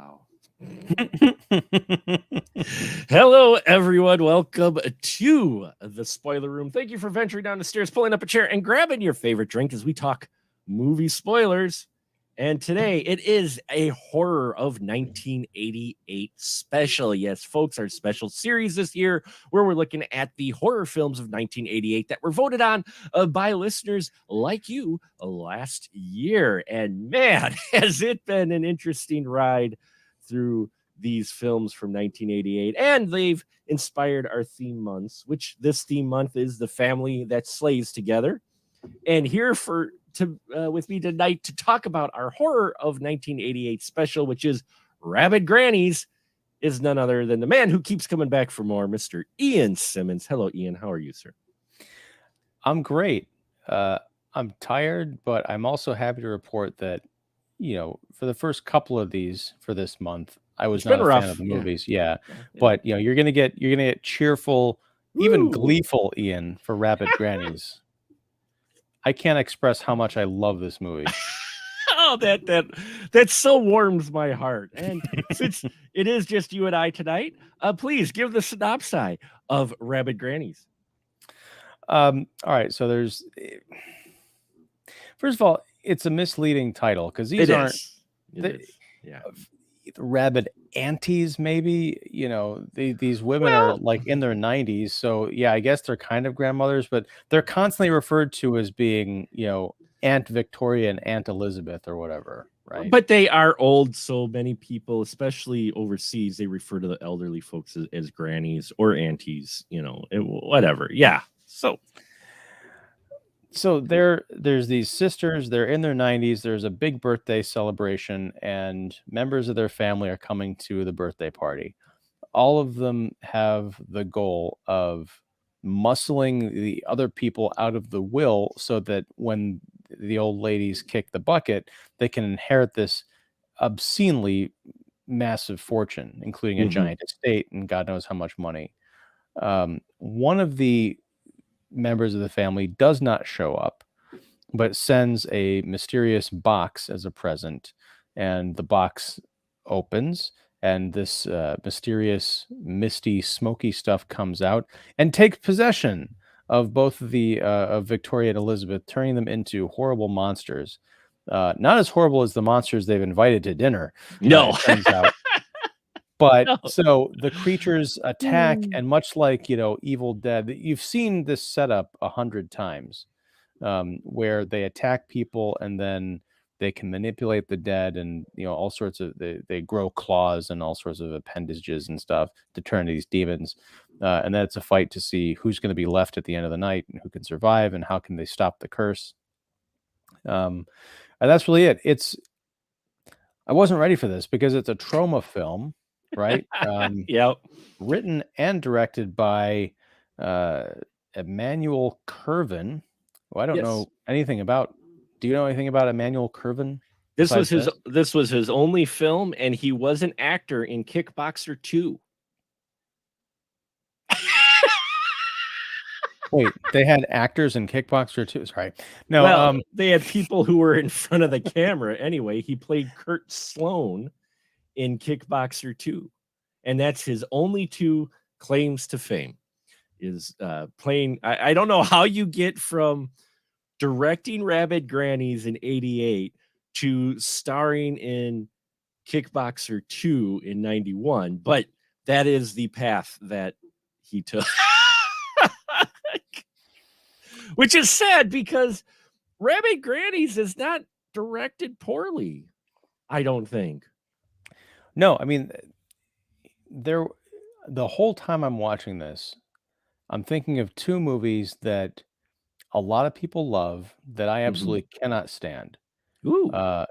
Wow. Hello, everyone. Welcome to the spoiler room. Thank you for venturing down the stairs, pulling up a chair, and grabbing your favorite drink as we talk movie spoilers. And today it is a horror of 1988 special. Yes, folks, our special series this year where we're looking at the horror films of 1988 that were voted on by listeners like you last year. And man, has it been an interesting ride through these films from 1988, and they've inspired our theme months, which this theme month is the family that slays together. And here with me tonight to talk about our horror of 1988 special, which is Rabid Grannies, is none other than the man who keeps coming back for more, Mr. Ian Simmons. Hello, Ian. How are you, sir? I'm great. I'm tired, but I'm also happy to report that, for the first couple of these for this month, I was not a fan of the movies. Yeah. But you're gonna get cheerful, even gleeful Ian for Rabid Grannies. I can't express how much I love this movie. Oh, that so warms my heart. And since it is just you and I tonight, please give the synopsis of Rabid Grannies. All right. So there's, first of all, it's a misleading title because these aren't rabid aunties. Maybe these women are like in their 90s. So yeah, I guess they're kind of grandmothers, but they're constantly referred to as being Aunt Victoria and Aunt Elizabeth or whatever, right? But they are old, so many people, especially overseas, they refer to the elderly folks as grannies or aunties, whatever. Yeah. So there's these sisters, they're in their 90s, there's a big birthday celebration, and members of their family are coming to the birthday party. All of them have the goal of muscling the other people out of the will so that when the old ladies kick the bucket, they can inherit this obscenely massive fortune, including a giant estate and God knows how much money. One of the members of the family does not show up, but sends a mysterious box as a present, and the box opens, and this mysterious, misty, smoky stuff comes out and takes possession of both of Victoria and Elizabeth, turning them into horrible monsters. Not as horrible as the monsters they've invited to dinner. No, it turns out. But so the creatures attack, and much like, Evil Dead, you've seen this setup 100 times, where they attack people and then they can manipulate the dead and, all sorts of, they grow claws and all sorts of appendages and stuff to turn these demons. And then it's a fight to see who's going to be left at the end of the night and who can survive and how can they stop the curse. And that's really it. I wasn't ready for this because it's a Troma film. Right? Yep. Written and directed by Emmanuel Curvin, who I don't know anything about. Do you know anything about Emmanuel Curvin? This was his only film, and he was an actor in Kickboxer 2. Wait, they had actors in Kickboxer 2? Sorry. No, they had people who were in front of the camera. Anyway, he played Kurt Sloan in Kickboxer 2, and that's his only two claims to fame, is playing. I don't know how you get from directing Rabid Grannies in 88 to starring in Kickboxer 2 in 91, but that is the path that he took. Which is sad because Rabid Grannies is not directed poorly, I don't think. No, I mean, the whole time I'm watching this, I'm thinking of two movies that a lot of people love that I absolutely cannot stand.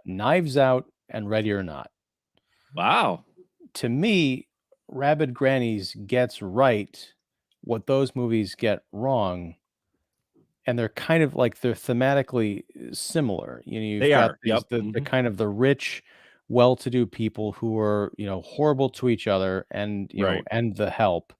Knives Out and Ready or Not. Wow. To me, Rabid Grannies gets right what those movies get wrong. And they're kind of like, they're thematically similar. You've got the kind of the rich, well-to-do people who are, horrible to each other and, and the help,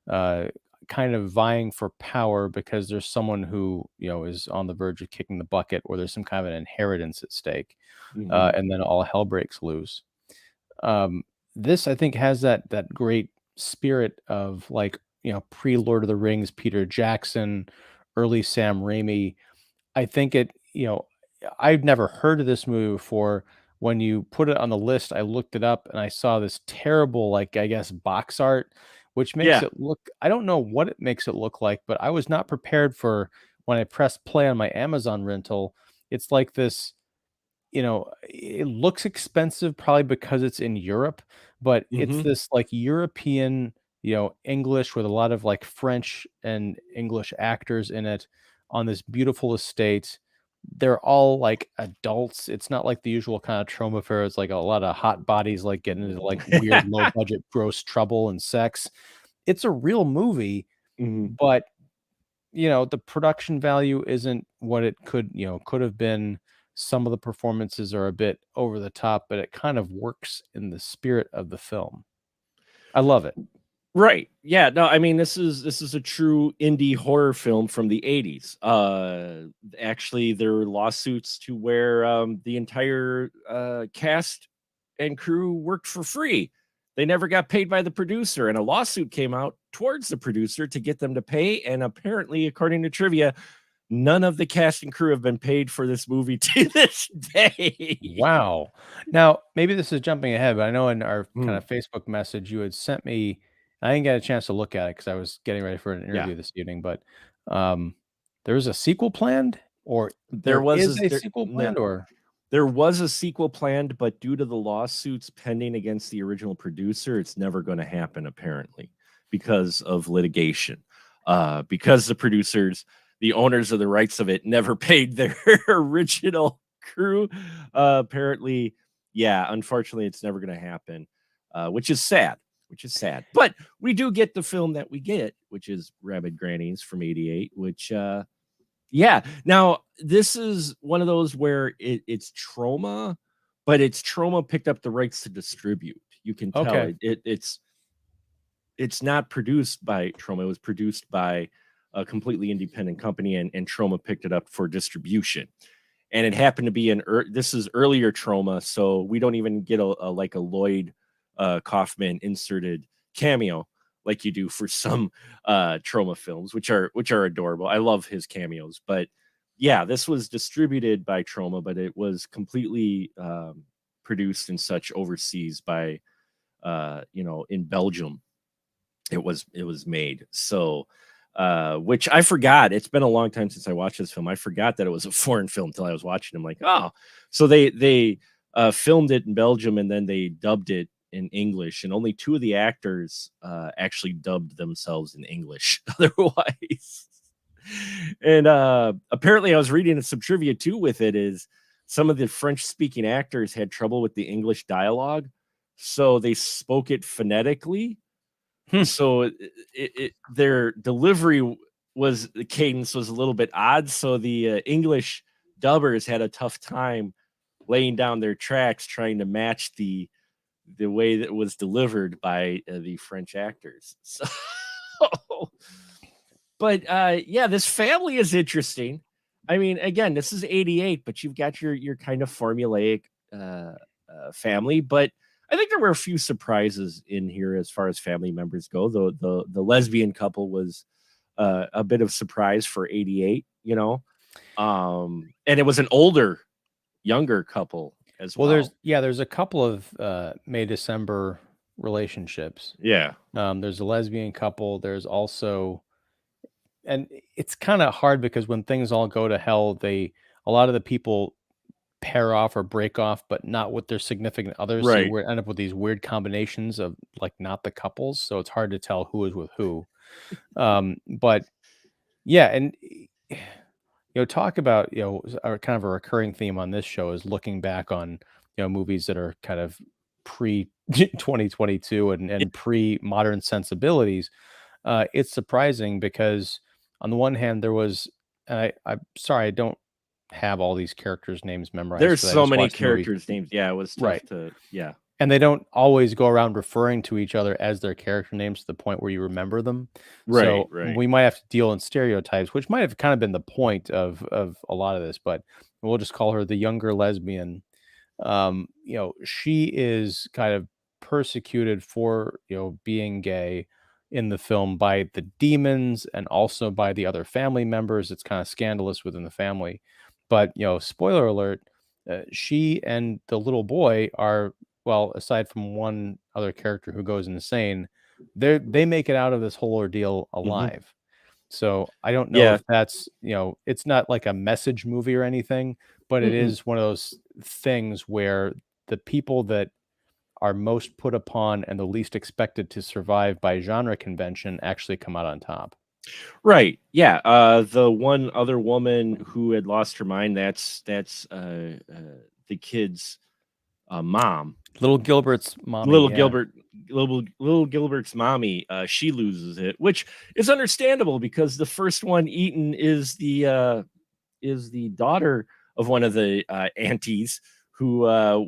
kind of vying for power because there's someone who, is on the verge of kicking the bucket, or there's some kind of an inheritance at stake. And then all hell breaks loose. this I think has that great spirit of like, pre Lord of the Rings, Peter Jackson, early Sam Raimi. I think I've never heard of this movie before. When you put it on the list, I looked it up and I saw this terrible, like, I guess, box art, which makes Yeah. it look, I don't know what it makes it look like, but I was not prepared for when I pressed play on my Amazon rental. It's like this, it looks expensive probably because it's in Europe, but it's Hmm. this like European, English with a lot of like French and English actors in it on this beautiful estate. They're all like adults. It's not like the usual kind of Troma fare. It's like a lot of hot bodies like getting into like weird low budget gross trouble and sex. It's a real movie, Hmm. but the production value isn't what it could have been. Some of the performances are a bit over the top, but it kind of works in the spirit of the film. I love it. Right. Yeah. No, I mean this is a true indie horror film from the 80s. Actually there were lawsuits to where the entire cast and crew worked for free. They never got paid by the producer, and a lawsuit came out towards the producer to get them to pay. And apparently, according to trivia, none of the cast and crew have been paid for this movie to this day. Wow. Now, maybe this is jumping ahead, but I know in our kind Hmm. of Facebook message you had sent me, I didn't get a chance to look at it because I was getting ready for an Yeah. interview this evening, but um there was a sequel planned, or There there was is this a there sequel no, planned, or There was a sequel planned, but due to the lawsuits pending against the original producer, it's never going to happen, apparently, because of litigation. Because the producers, the owners of the rights of it, never paid their original crew. Apparently, yeah, unfortunately, it's never going to happen, which is sad. Which is sad. But we do get the film that we get, which is Rabid Grannies from '88, which yeah. Now, this is one of those where it's Troma, but it's Troma picked up the rights to distribute. You can tell okay. it's not produced by Troma. It was produced by a completely independent company, and Troma picked it up for distribution. And it happened to be this is earlier Troma, so we don't even get a like a Lloyd Kaufman inserted cameo like you do for some Troma films, which are adorable. I love his cameos, but yeah, this was distributed by Troma, but it was completely produced and such overseas by in Belgium. It was made. So which I forgot. It's been a long time since I watched this film. I forgot that it was a foreign film until I was watching. I'm like, oh, so they filmed it in Belgium and then they dubbed it in English, and only two of the actors actually dubbed themselves in English. Otherwise, and apparently, I was reading some trivia too with it. Is some of the French speaking actors had trouble with the English dialogue, so they spoke it phonetically, Hmm. so their delivery was the cadence was a little bit odd. So the English dubbers had a tough time laying down their tracks trying to match the way that was delivered by the French actors. So, but yeah, this family is interesting. I mean, again, this is '88, but you've got your kind of formulaic family, but I think there were a few surprises in here as far as family members go. The lesbian couple was a bit of surprise for '88, and it was an younger couple as Well, well. there's a couple of May December relationships. Yeah, There's a lesbian couple. There's also, and it's kind of hard because when things all go to hell, a lot of the people pair off or break off, but not with their significant others. So right. you end up with these weird combinations of like not the couples. So it's hard to tell who is with who. But yeah, and talk about kind of a recurring theme on this show is looking back on movies that are kind of pre 2022 and pre modern sensibilities. It's surprising because on the one hand there was, I'm sorry I don't have all these characters' names memorized There's because I so just many watched the movie. characters' names. Yeah, it was tough Right. to. Yeah, And they don't always go around referring to each other as their character names to the point where you remember them. right, So right. we might have to deal in stereotypes, which might have kind of been the point of a lot of this, but we'll just call her the younger lesbian. She is kind of persecuted for, being gay in the film by the demons and also by the other family members. It's kind of scandalous within the family. But, spoiler alert, she and the little boy are, well, aside from one other character who goes insane, they make it out of this whole ordeal alive. So I don't know Yeah. if that's, it's not like a message movie or anything, but it is one of those things where the people that are most put upon and the least expected to survive by genre convention actually come out on top. Right. Yeah. The one other woman who had lost her mind, that's the kid's mom. Little Gilbert's mommy. Little Yeah. little Gilbert's mommy, she loses it, which is understandable because the first one eaten is the daughter of one of the aunties who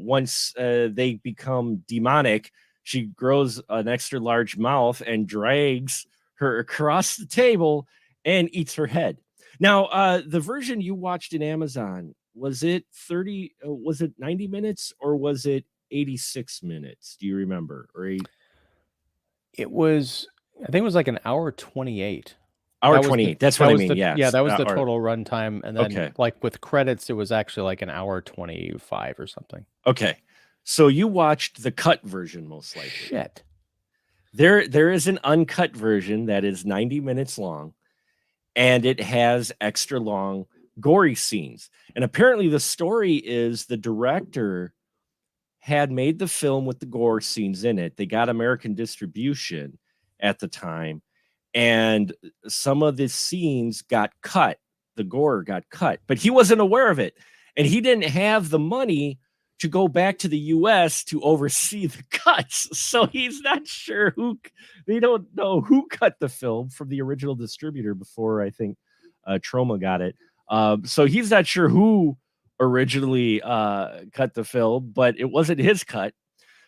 once they become demonic, she grows an extra large mouth and drags her across the table and eats her head. Now, the version you watched in Amazon, was it 90 minutes or was it 86 minutes? Do you remember? Or It was, I think it was like an hour 28. hour 28. That's what I mean. Yeah, that was the or- total runtime. And then Okay. like with credits, it was actually like an hour 25 or something. Okay. So you watched the cut version most likely. Shit. There is an uncut version that is 90 minutes long, and it has extra long gory scenes. And apparently the story is the director had made the film with the gore scenes in it. They got American distribution at the time, and some of the scenes got cut. The gore got cut, but he wasn't aware of it, and he didn't have the money to go back to the US to oversee the cuts. So he's not sure they don't know who cut the film from the original distributor before, I think, Troma got it. So he's not sure who originally cut the film, but it wasn't his cut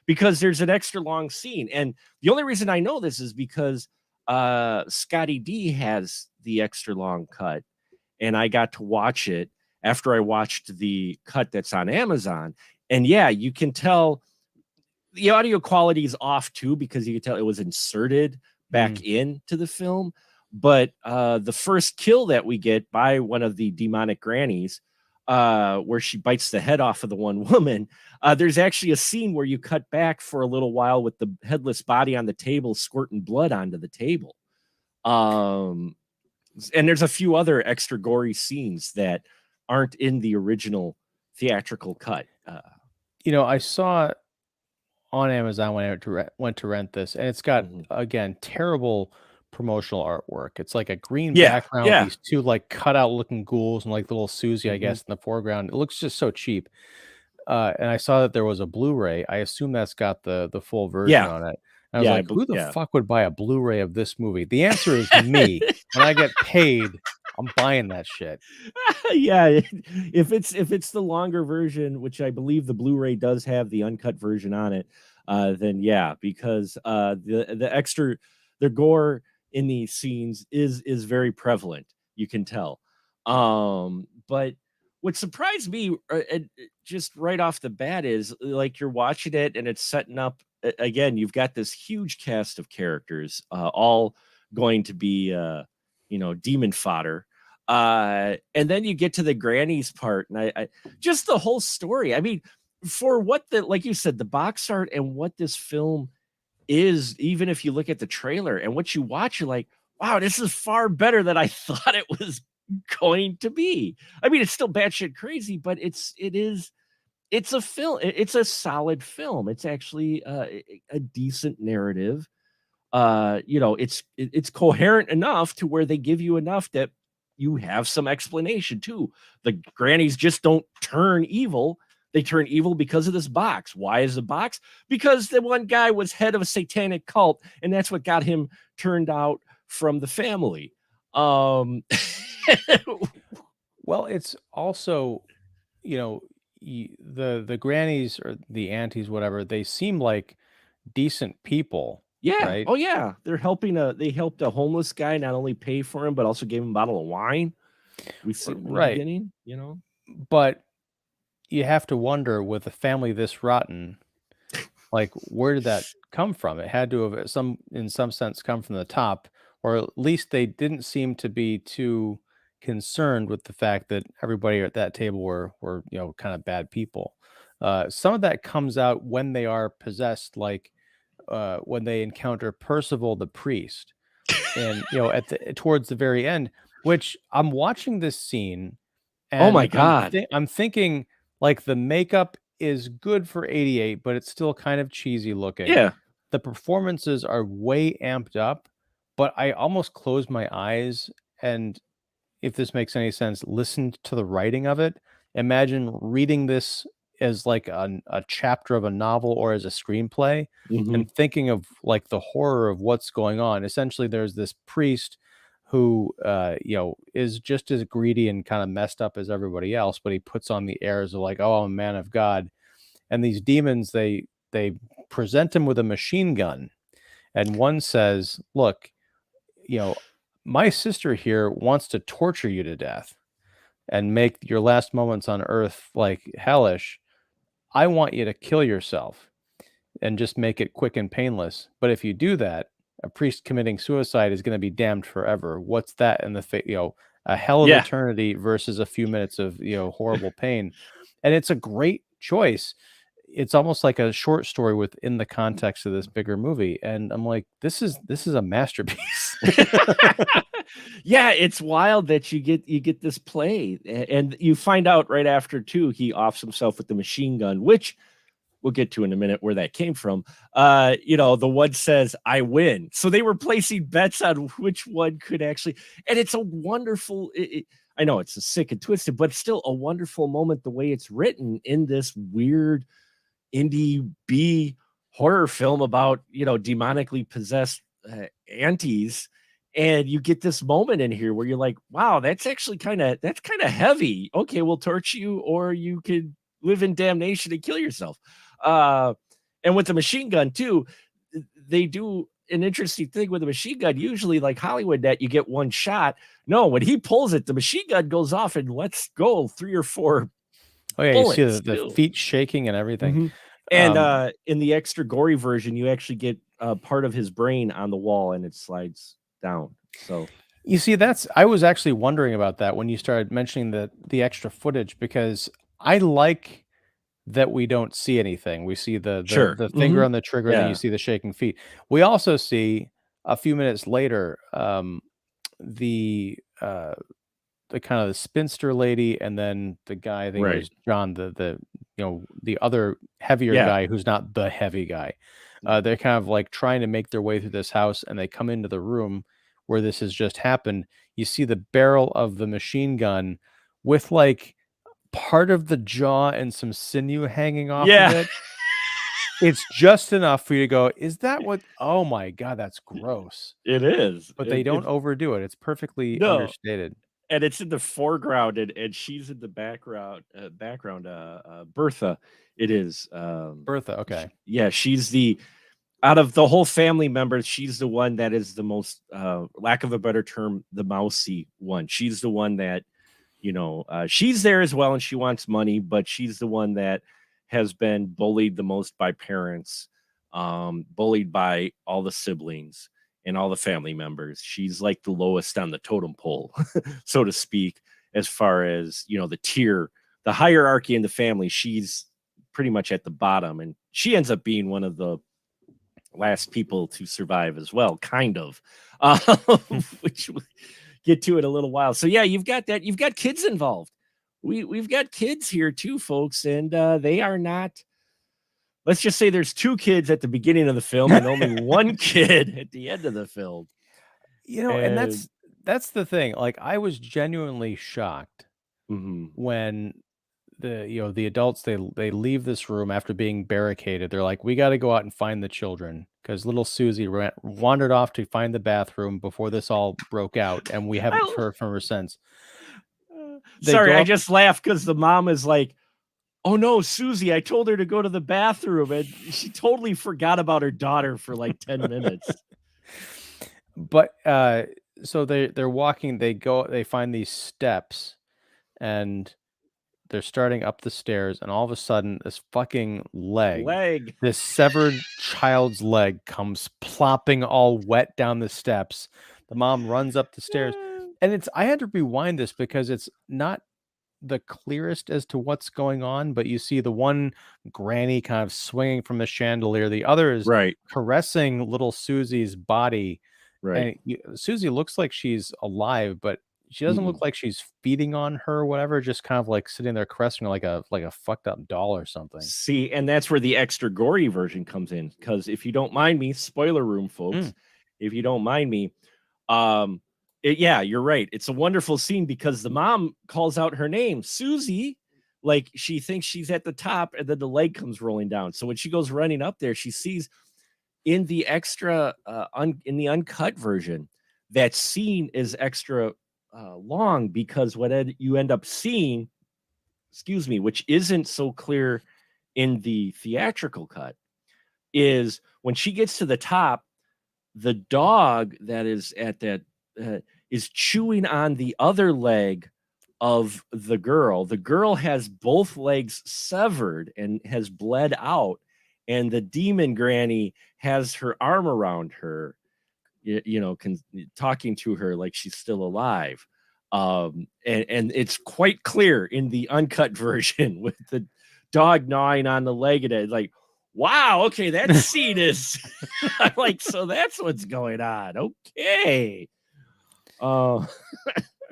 because there's an extra long scene. And the only reason I know this is because Scotty D has the extra long cut, and I got to watch it after I watched the cut that's on Amazon. And yeah, you can tell the audio quality is off too, because you can tell it was inserted back into the film. But the first kill that we get by one of the demonic grannies, where she bites the head off of the one woman, there's actually a scene where you cut back for a little while with the headless body on the table squirting blood onto the table. And there's a few other extra gory scenes that aren't in the original theatrical cut. I saw on Amazon when I went to rent this, and it's got, again, terrible promotional artwork. It's like a green background with these two like cutout looking ghouls and like little Susie, I guess, in the foreground. It looks just so cheap. And I saw that there was a Blu-ray. I assume that's got the full version on it. And I was like, who the fuck would buy a Blu-ray of this movie? The answer is me. When I get paid, I'm buying that shit. Yeah, if it's the longer version, which I believe the Blu-ray does have the uncut version on it, then yeah, because the gore in these scenes is very prevalent. You can tell. But what surprised me just right off the bat is, like, you're watching it and it's setting up again. You've got this huge cast of characters, all going to be demon fodder. And then you get to the grannies part, and I just the whole story. I mean, for what like you said, the box art and what this film is, even if you look at the trailer and what you watch, you're like, wow, this is far better than I thought it was going to be. I mean, it's still batshit crazy, but it's a film. It's a solid film. It's actually a decent narrative. It's coherent enough to where they give you enough that you have some explanation too. The grannies just don't turn evil. They turn evil because of this box. Why is the box? Because the one guy was head of a satanic cult, and that's what got him turned out from the family. Well, it's also, the grannies or the aunties, whatever, they seem like decent people. Yeah. Right? Oh yeah. They helped a homeless guy not only pay for him, but also gave him a bottle of wine. We see in the beginning, But you have to wonder, with a family this rotten, Like, where did that come from? It had to have in some sense come from the top, or at least they didn't seem to be too concerned with the fact that everybody at that table were kind of bad people. Some of that comes out when they are possessed, like when they encounter Percival the priest, and at the towards the very end, which I'm watching this scene Oh my and God. I'm thinking, like, the makeup is good for 88, but it's still kind of cheesy looking. Yeah. The performances are way amped up, but I almost closed my eyes and, if this makes any sense, listened to the writing of it. Imagine reading this as like a chapter of a novel or as a screenplay Hmm. and thinking of like the horror of what's going on. Essentially, there's this priest who is just as greedy and kind of messed up as everybody else, but he puts on the airs of like, oh, I'm a man of God. And these demons, they present him with a machine gun, and one says, look, you know, my sister here wants to torture you to death and make your last moments on earth like hellish. I want you to kill yourself and just make it quick and painless. But if you do that, a priest committing suicide is going to be damned forever. What's that in a hell of Yeah. eternity versus a few minutes of, horrible pain. And it's a great choice. It's almost like a short story within the context of this bigger movie. And I'm like, this is a masterpiece. Yeah, it's wild that you get this play, and you find out right after too. He offs himself with the machine gun, which we'll get to in a minute where that came from. The one says, "I win," so they were placing bets on which one could actually. And it's a wonderful. I know it's a sick and twisted, but still a wonderful moment. The way it's written in this weird indie B horror film about demonically possessed aunties, and you get this moment in here where you're like, wow, that's kind of heavy. Okay, we'll torture you, or you could live in damnation and kill yourself. uh and with the machine gun too, they do an interesting thing with a machine gun. Usually, like Hollywood, that you get one shot. No, when he pulls it, the machine gun goes off and lets go 3 or 4 Oh yeah, you see bullets the too. feet shaking and everything. Mhm. And, Um, in the extra gory version, you actually get, part of his brain on the wall, and it slides down. So You see, I was actually wondering about that when you started mentioning the extra footage, because I like that we don't see anything. We see the sure. the finger Mhm. on the trigger, and then you Yeah. see the shaking feet. We also see a few minutes later, the the kind of the spinster lady, and then the guy, I think it Right. was John, the other heavier Yeah. guy who's not the heavy guy. They're kind of like trying to make their way through this house, and they come into the room where this has just happened. You see the barrel of the machine gun with like part of the jaw and some sinew hanging off of Yeah. it. It's just enough for you to go, is that what? Oh my God, that's gross. It is. But they don't It's overdo it. It's perfectly no, understated. and it's in the foreground, and she's in the Bertha. It is, Bertha, okay. yeah, she's the out of the whole family members, she's the one that is the most, lack of a better term, the mousy one. She's the one that, she's there as well, and she wants money, but she's the one that has been bullied the most by parents, bullied by all the siblings and all the family members. She's like the lowest on the totem pole, so to speak, as far as the tier, the hierarchy in the family. She's pretty much at the bottom, and she ends up being one of the last people to survive as well, kind of, um, which we'll get to in a little while. So yeah, you've got that. You've got kids involved. We've got kids here too, folks, and they are not. Let's just say there's 2 kids at the beginning of the film and only one kid at the end of the film. And And that's the thing. Like, I was genuinely shocked mhm. when the adults, they leave this room after being barricaded. They're like, we got to go out and find the children because little Susie wandered off to find the bathroom before this all broke out, and we haven't I, heard from her since. They sorry, go I up. just laughed because the mom is like, "Oh no, Susie, I told her to go to the bathroom," and she totally forgot about her daughter for like 10 minutes. But so they're walking. They find these steps, and they're starting up the stairs, and all of a sudden, this fucking leg, Leg. this severed child's leg comes plopping all wet down the steps. The mom runs up the stairs, and I had to rewind this because it's not the clearest as to what's going on, but you see the one granny kind of swinging from the chandelier. The other is Right. caressing little Susie's body, Right. and Susie looks like she's alive, but she doesn't look Mm-mm. like she's feeding on her or whatever. Just kind of like sitting there caressing her like a fucked up doll or something. See, and that's where the extra gory version comes in. Because if you don't mind me, spoiler room, folks, if you don't mind me, um, yeah, you're right. It's a wonderful scene because the mom calls out her name, Susie, like she thinks she's at the top, and then the leg comes rolling down. So when she goes running up there, she sees in the extra, in the uncut version, that scene is extra long because you end up seeing, excuse me, which isn't so clear in the theatrical cut, is when she gets to the top, the dog that is at that is chewing on the other leg of the girl. The girl has both legs severed and has bled out, and the demon granny has her arm around her, talking to her like she's still alive. And it's quite clear in the uncut version with the dog gnawing on the leg, and it's like, wow, okay, that scene is I'm like, so that's what's going on. Okay. Oh,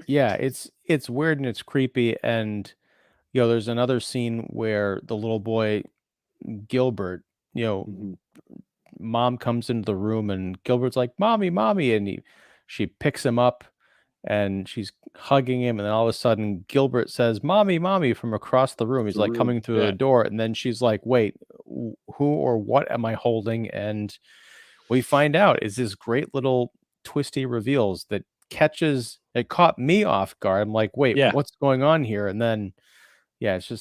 Yeah, it's weird and it's creepy, and there's another scene where the little boy Gilbert, mhm. mom comes into the room and Gilbert's like, "Mommy, mommy," and she picks him up and she's hugging him, and then all of a sudden Gilbert says, "Mommy, mommy," from across the room. He's The like room. coming through the Yeah. door, and then she's like, "Wait, who or what am I holding?" And we find out is this great little twisty reveals that it caught me off guard. I'm like, "Wait, Yeah. what's going on here?" And then yeah, it's the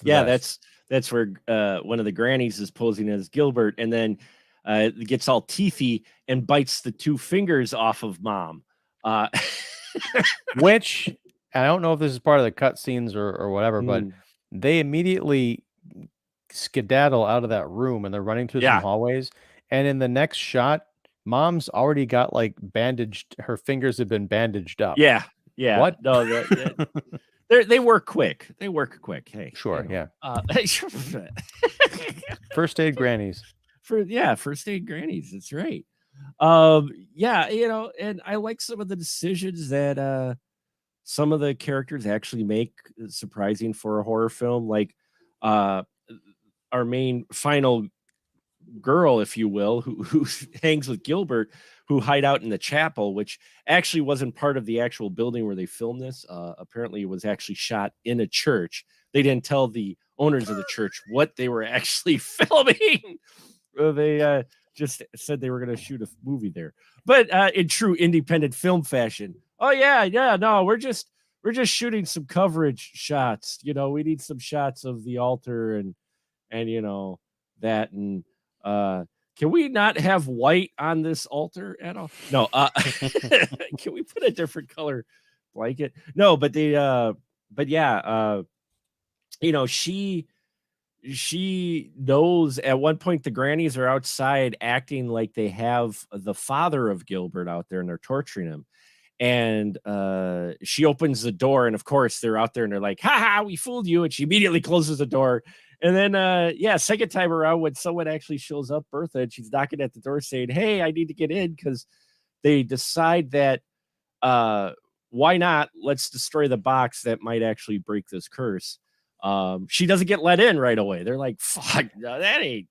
Yeah, best. that's where one of the grannies is posing as Gilbert, and then it gets all teethy and bites the two fingers off of mom. Uh, Which I don't know if this is part of the cutscenes or whatever, but mm, they immediately skedaddle out of that room and they're running through some yeah, hallways. And in the next shot, mom's already got like bandaged, her fingers have been bandaged up. yeah, yeah. What? No, they work quick. They work quick. Hey, Sure, yeah. First aid grannies. First aid grannies. That's right. Yeah, and I like some of the decisions that some of the characters actually make surprising for a horror film, like uh our main final girl, if you will, who hangs with Gilbert, who hide out in the chapel, which actually wasn't part of the actual building where they filmed this. Apparently, it was actually shot in a church. They didn't tell the owners of the church what they were actually filming. They just said they were going to shoot a movie there, but in true independent film fashion. Oh yeah, yeah. No, we're just shooting some coverage shots. We need some shots of the altar and that and uh can we not have white on this altar at all? No, can we put a different color blanket? No, but yeah, she knows at one point the grannies are outside acting like they have the father of Gilbert out there and they're torturing him. And she opens the door, and of course they're out there and they're like, ha ha, we fooled you. And she immediately closes the door. And then second time around when someone actually shows up, Bertha, and she's knocking at the door saying, hey, I need to get in, because they decide that uh why not? Let's destroy the box that might actually break this curse. She doesn't get let in right away. They're like, fuck, no, that ain't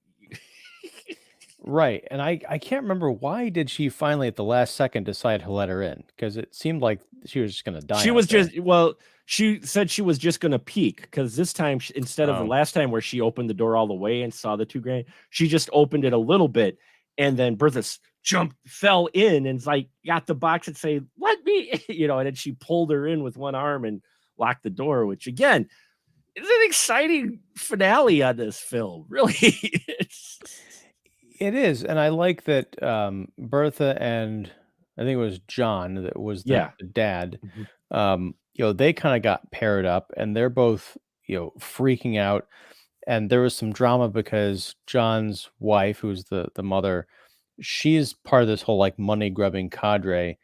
Right. And I can't remember, why did she finally at the last second decide to let her in? Because it seemed like she was just gonna die she out was there. just well, she said she was just gonna peek, because this time instead of the Oh. last time where she opened the door all the way and saw the two grand, she just opened it a little bit, and then Bertha fell in and like got the box and say, "Let me," and then she pulled her in with one arm and locked the door, which again is an exciting finale on this film. Really, it's It is, and I like that, Bertha and I think it was John that was the yeah. dad, Mhm. they kind of got paired up, and they're both freaking out. And there was some drama because John's wife, who's the mother, she's part of this whole like money grubbing cadre,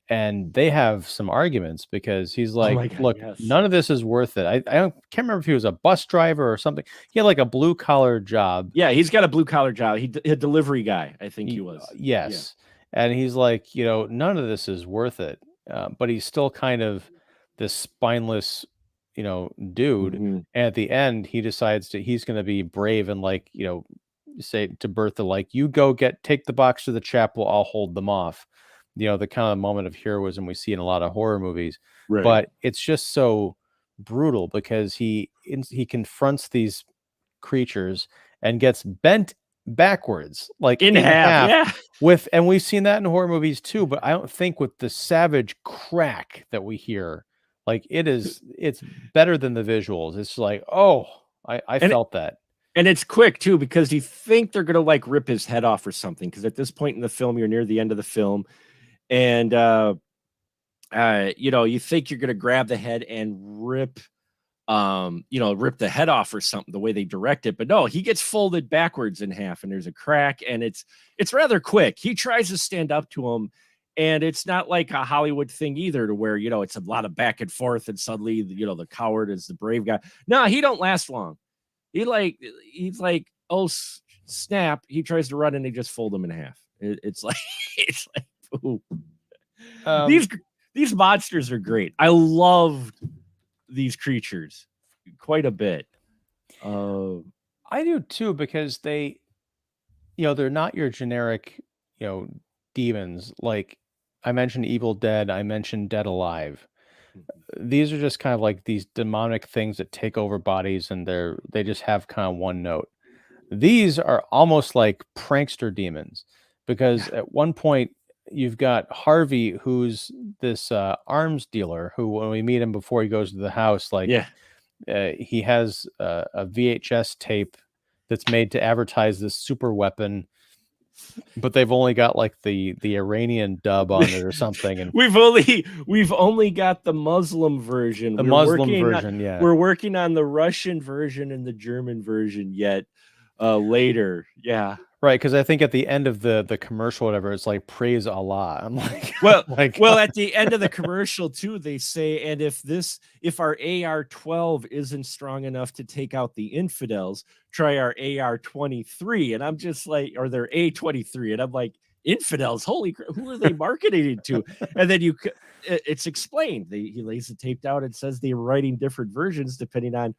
and they have some arguments because he's Oh like, my God, "Look, yes. none of this is worth it." Can't remember if he was a bus driver or something. He had like a blue collar job. Yeah, he's got a blue collar job. A delivery guy, I think he was. Yeah. Yes, and he's like, none of this is worth it. But he's still kind of this spineless, dude. Mhm. And at the end, he decides he's going to be brave and like, say to Bertha, like, you go take the box to the chapel, I'll hold them off. The kind of moment of heroism we see in a lot of horror movies. Right. But it's just so brutal because he confronts these creatures and gets bent backwards, like In half, yeah. and we've seen that in horror movies too, but I don't think with the savage crack that we hear. Like it's better than the visuals. It's like, oh, I felt that. And it's quick too, because you think they're gonna like rip his head off or something. Because at this point in the film, you're near the end of the film, and you think you're gonna grab the head and rip rip the head off or something, the way they direct it. But no, he gets folded backwards in half, and there's a crack, and it's rather quick. He tries to stand up to him, and it's not like a Hollywood thing either, to where it's a lot of back and forth, and suddenly the coward is the brave guy. No, he don't last long. He's like, oh snap! He tries to run, and they just fold him in half. It's like it's like, ooh. These monsters are great. I loved these creatures quite a bit. I do too, because they, they're not your generic, demons. Like I mentioned Evil Dead, I mentioned Dead Alive. These are just kind of like these demonic things that take over bodies, and they just have kind of one note. These are almost like prankster demons, because at one point you've got Harvey, who's this arms dealer, who when we meet him before he goes to the house, like he has a VHS tape that's made to advertise this super weapon, but they've only got like the Iranian dub on it or something, and we've only got the Muslim version. Yeah, we're working on the Russian version and the German version yet later. Yeah, right, because I think at the end of the commercial, whatever, it's like praise Allah. I'm like, well, well, at the end of the commercial too, they say, and if our AR-12 isn't strong enough to take out the infidels, try our AR-23. And I'm just like, or their A-23, and I'm like, infidels, holy crap, who are they marketing it to? And then it's explained. He lays the tape down and says they're writing different versions depending on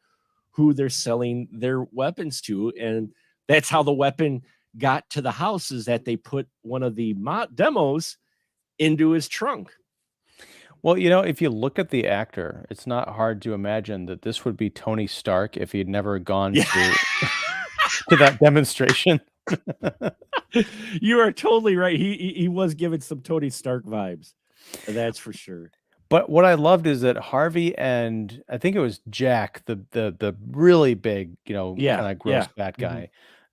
who they're selling their weapons to, and that's how the weapon got to the house, is that they put one of the demos into his trunk. Well, if you look at the actor, it's not hard to imagine that this would be Tony Stark if he'd never gone to that demonstration. You are totally right. He was given some Tony Stark vibes. That's for sure. But what I loved is that Harvey and I think it was Jack, the really big, kind of gross fat guy,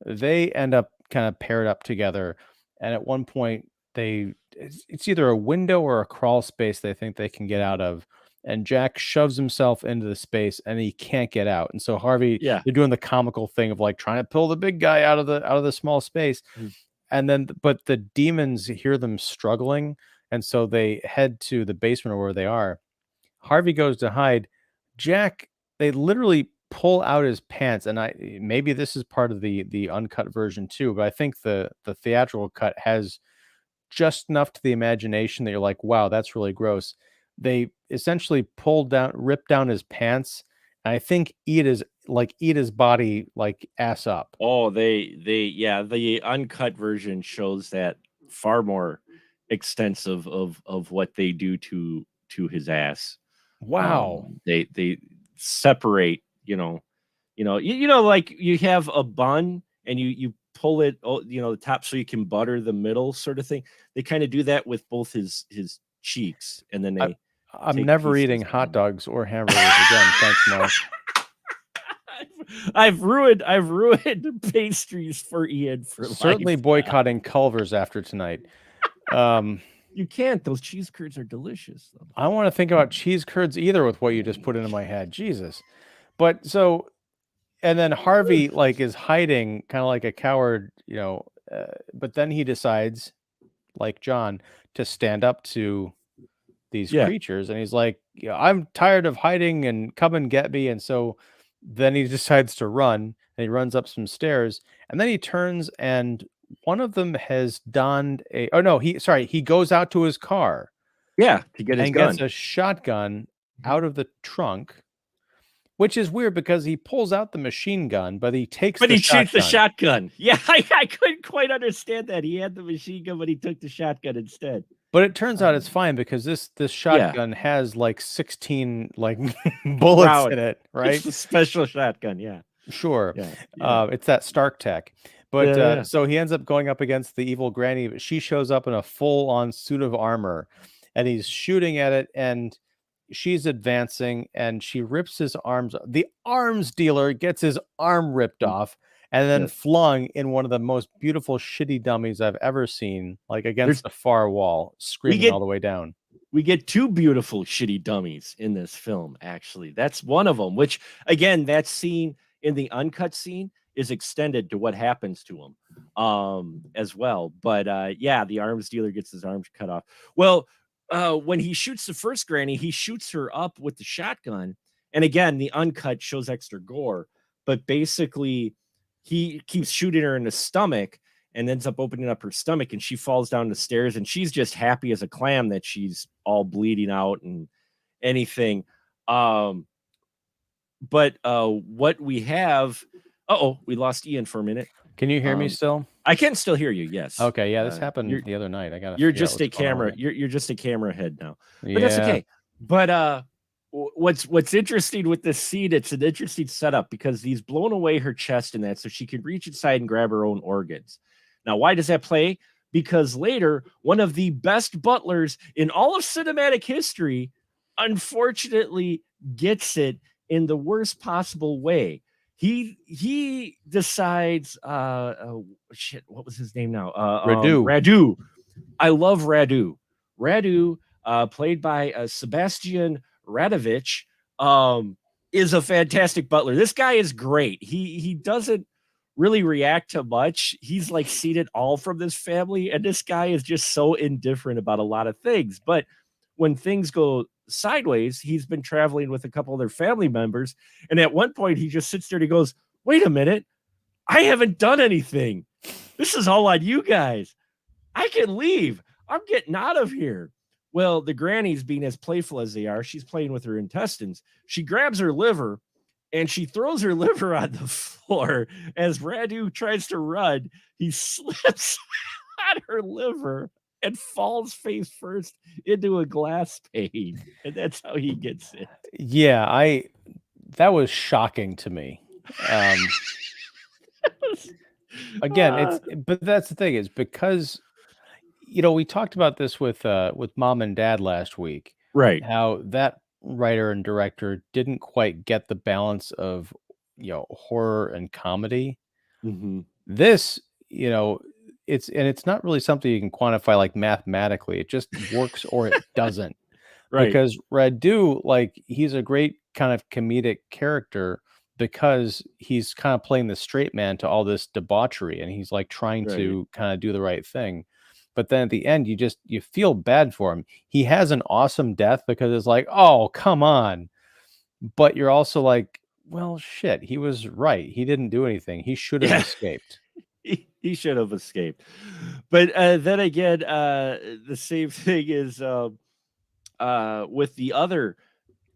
they end up kind of paired up together. And at one point it's either a window or a crawl space they think they can get out of. And Jack shoves himself into the space and he can't get out. And so Harvey, they're doing the comical thing of like trying to pull the big guy out of the small space. And then, but the demons hear them struggling. And so they head to the basement or where they are. Harvey goes to hide. Jack, they literally pull out his pants. And maybe this is part of the uncut version too, but I think the theatrical cut has just enough to the imagination that you're like, wow, that's really gross. They essentially rip down his pants, and I think eat his body like ass up. Oh, the uncut version shows that far more extensive of what they do to his ass. Wow. They separate, like you have a bun and you pull it, the top so you can butter the middle sort of thing. They kind of do that with both his cheeks, and then I'm never eating hot dogs or hamburgers again. Thanks, Mark. I've ruined pastries for Ian for certainly life. Boycotting Culver's after tonight. You can't. Those cheese curds are delicious. Though. I don't want to think about cheese curds either with what you just put into my head. Jesus. But so, and then Harvey like is hiding kind of like a coward, but then he decides, like John, to stand up to these Yeah. creatures, and he's like, I'm tired of hiding and come and get me. And so then he decides to run, and he runs up some stairs, and then he turns, and one of them has donned he goes out to his car Yeah. To get his and gun. gets a shotgun out of the trunk, which is weird because he pulls out the machine gun, but he takes But the he shoots the shotgun. shotgun. Yeah, I couldn't quite understand that. He had the machine gun, but he took the shotgun instead. But it turns out it's fine because this Yeah. shotgun has like 16 like bullets Round. in it, It's right? the special shotgun. Yeah. Sure. Yeah. Yeah. It's that Stark tech. But Yeah. so he ends up going up against the evil granny, but she shows up in a full-on suit of armor, and he's shooting at it, and she's advancing, and she rips his arms. The arms dealer gets his arm ripped off and then Yes. flung in one of the most beautiful shitty dummies I've ever seen, like against There's the far wall, screaming all the way down. we get two beautiful shitty dummies in this film. Actually, that's one of them. Which again, that scene in the uncut scene is extended to what happens to him, as well. But yeah, the arms dealer gets his arms cut off. Well, when he shoots the first granny, he shoots her up with the shotgun, and again, the uncut shows extra gore. But basically, he keeps shooting her in the stomach and ends up opening up her stomach, and she falls down the stairs, and she's just happy as a clam that she's all bleeding out and anything. But what we have, we lost Ian for a minute. Can you hear me still? I can still hear you. Yes. Okay. Yeah, this happened the other night. You're just a camera. You're just a camera head now, but that's Yeah. okay. But what's interesting with this scene? It's an interesting setup because he's blown away her chest and that, so she can reach inside and grab her own organs. Now, why does that play? Because later, one of the best butlers in all of cinematic history, unfortunately, gets it in the worst possible way. He decides, shit, what was his name now? Radu. Radu. I love Radu. Radu, played by Sebastian Radovich, is a fantastic butler. This guy is great. He doesn't really react to much. He's like seen it all from this family, and this guy is just so indifferent about a lot of things. But when things go sideways, he's been traveling with a couple of their family members, and at one point he just sits there and he goes, "Wait a minute, I haven't done anything. This is all on you guys. I can leave. I'm getting out of here." Well, the granny's being as playful as they are. She's playing with her intestines. She grabs her liver and she throws her liver on the floor. As Radu tries to run, he slips on her liver and falls face first into a glass pane. And that's how he gets it. Yeah, that was shocking to me. Again, but that's the thing, is because we talked about this with Mom and Dad last week, right? How that writer and director didn't quite get the balance of horror and comedy. Mm-hmm. This, it's not really something you can quantify like mathematically. It just works or it doesn't. Right. Because Radu, like, he's a great kind of comedic character because he's kind of playing the straight man to all this debauchery, and he's like trying to kind of do the right thing. But then at the end, you feel bad for him. He has an awesome death because it's like, oh, come on. But you're also like, well, shit, he was right. He didn't do anything. He should have escaped. He should have escaped. But then again, the same thing is with the other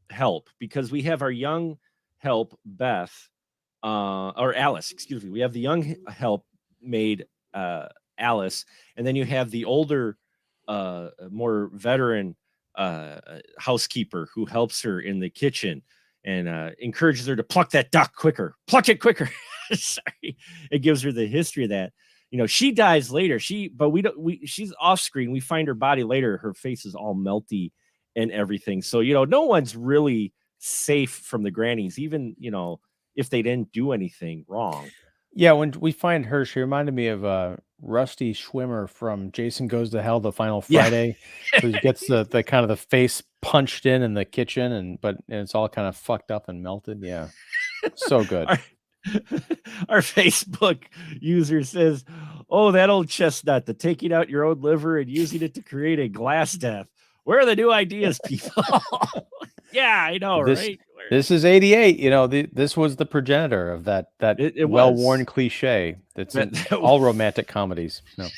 help, because we have our young help, Beth, or Alice, excuse me. We have the young help maid, Alice, and then you have the older, more veteran housekeeper who helps her in the kitchen and encourages her to pluck that duck quicker. Pluck it quicker. Sorry. It gives her the history of that. She dies later. She's off screen. We find her body later. Her face is all melty and everything. So, no one's really safe from the grannies, even, if they didn't do anything wrong. Yeah, when we find her, she reminded me of Rusty Schwimmer from Jason Goes to Hell, the Final Yeah. Friday. So he gets the kind of the face punched in the kitchen, and it's all kind of fucked up and melted. Yeah, so good. our, our Facebook user says, "Oh, that old chestnut, the taking out your own liver and using it to create a glass death. Where are the new ideas, people?" Yeah, I know, This right? this is 88. You know, this was the progenitor of that It well-worn was. cliche that's in That all romantic comedies. No.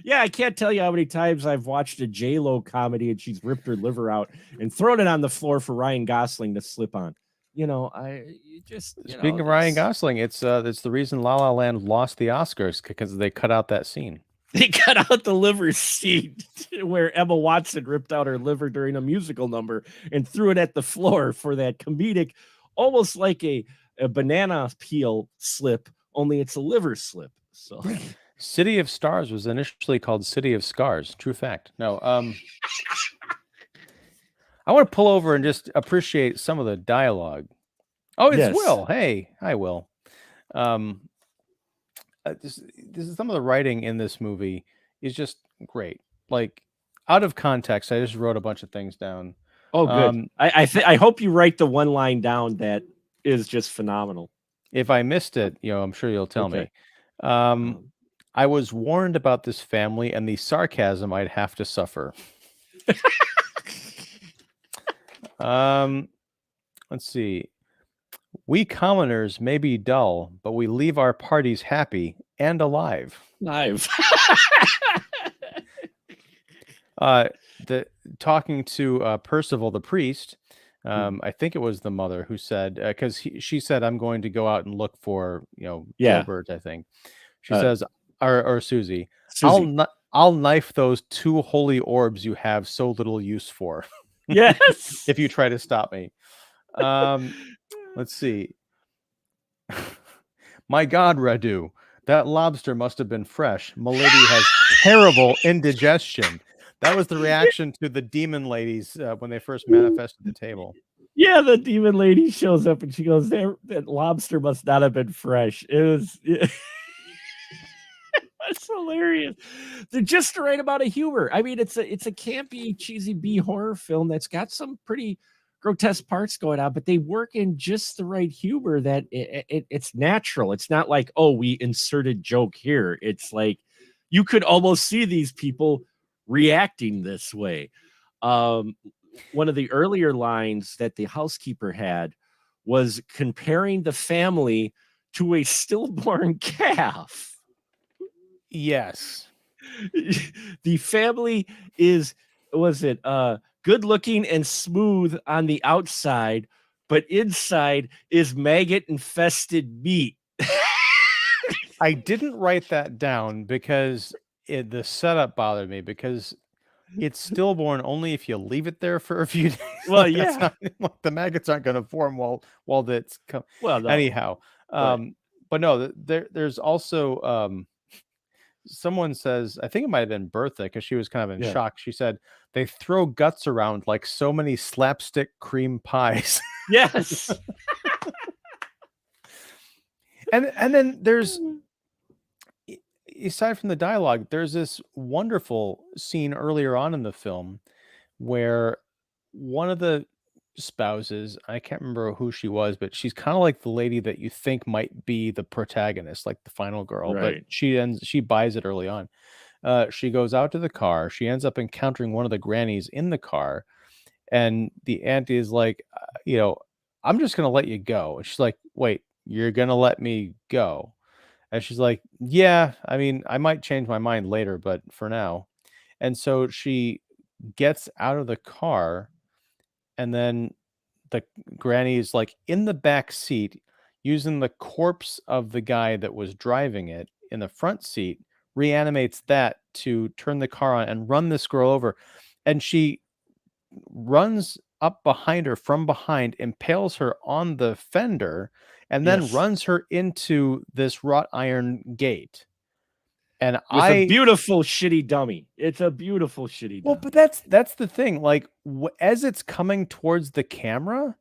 Yeah, I can't tell you how many times I've watched a J-Lo comedy and she's ripped her liver out and thrown it on the floor for Ryan Gosling to slip on. Speaking of Ryan Gosling, it's the reason La La Land lost the Oscars because they cut out that scene. They cut out the liver scene where Emma Watson ripped out her liver during a musical number and threw it at the floor for that comedic, almost like a banana peel slip, only it's a liver slip. So City of Stars was initially called City of Scars. True fact. No, I want to pull over and just appreciate some of the dialogue. Oh, it's yes. Will. Hey, hi, Will. This is some of the writing in this movie is just great. Like out of context, I just wrote a bunch of things down. Oh, good. I hope you write the one line down that is just phenomenal. If I missed it, I'm sure you'll tell me. I was warned about this family and the sarcasm I'd have to suffer. Let's see. We commoners may be dull, but we leave our parties happy and alive. Talking to Percival the priest, I think it was the mother who said, because she said, "I'm going to go out and look for Gilbert." I think she says, or Susie. I'll knife those two holy orbs you have so little use for. Yes. If you try to stop me. Let's see. My God, Radu, that lobster must have been fresh. Milady has terrible indigestion. That was the reaction to the demon ladies when they first manifested the table. Yeah, the demon lady shows up and she goes, "That lobster must not have been fresh." It was. That's hilarious. They're just the right amount of humor. I mean, it's a campy, cheesy B horror film that's got some pretty grotesque parts going on, but they work in just the right humor that it's natural. It's not like, oh, we inserted joke here. It's like you could almost see these people reacting this way. One of the earlier lines that the housekeeper had was comparing the family to a stillborn calf. Yes. The family was good looking and smooth on the outside, but inside is maggot infested meat. I didn't write that down because the setup bothered me, because it's stillborn only if you leave it there for a few days. Well, yeah, the maggots aren't going to form while it's well, no. Anyhow. But no, there's also someone says, I think it might have been Bertha, because she was kind of in shock. She said, they throw guts around like so many slapstick cream pies. Yes. and then there's, aside from the dialogue, there's this wonderful scene earlier on in the film where one of the spouses, I can't remember who she was, but she's kind of like the lady that you think might be the protagonist, like the final girl, right. But she buys it early on. She goes out to the car. She ends up encountering one of the grannies in the car, and the auntie is like, I'm just gonna let you go. And she's like, wait, you're gonna let me go? And she's like, yeah, I mean, I might change my mind later, but for now. And so she gets out of the car, and then the granny is like in the back seat using the corpse of the guy that was driving it in the front seat, reanimates that to turn the car on and run this girl over. And she runs up behind her from behind, impales her on the fender, and then runs her into this wrought iron gate. And with a beautiful shitty dummy. It's a beautiful shitty dummy. Well, but that's the thing. Like, as it's coming towards the camera,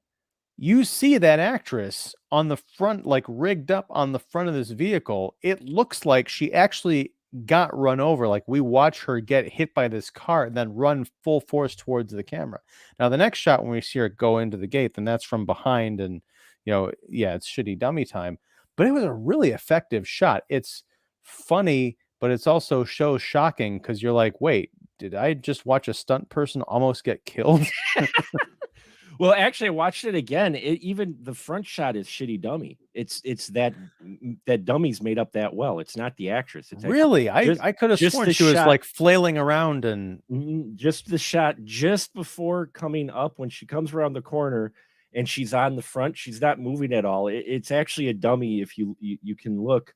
you see that actress on the front, like rigged up on the front of this vehicle. It looks like she actually got run over. Like we watch her get hit by this car and then run full force towards the camera. Now, the next shot when we see her go into the gate, then that's from behind. And, yeah, it's shitty dummy time. But it was a really effective shot. It's funny, but it's also so shocking because you're like, wait, did I just watch a stunt person almost get killed? Well, actually, I watched it again. Even the front shot is shitty dummy. It's that that dummy's made up that well. It's not the actress. It's actually Really? I could have just sworn the she was shot. like flailing around and Just the shot just before coming up when she comes around the corner and she's on the front. She's not moving at all. It's actually a dummy if you can look.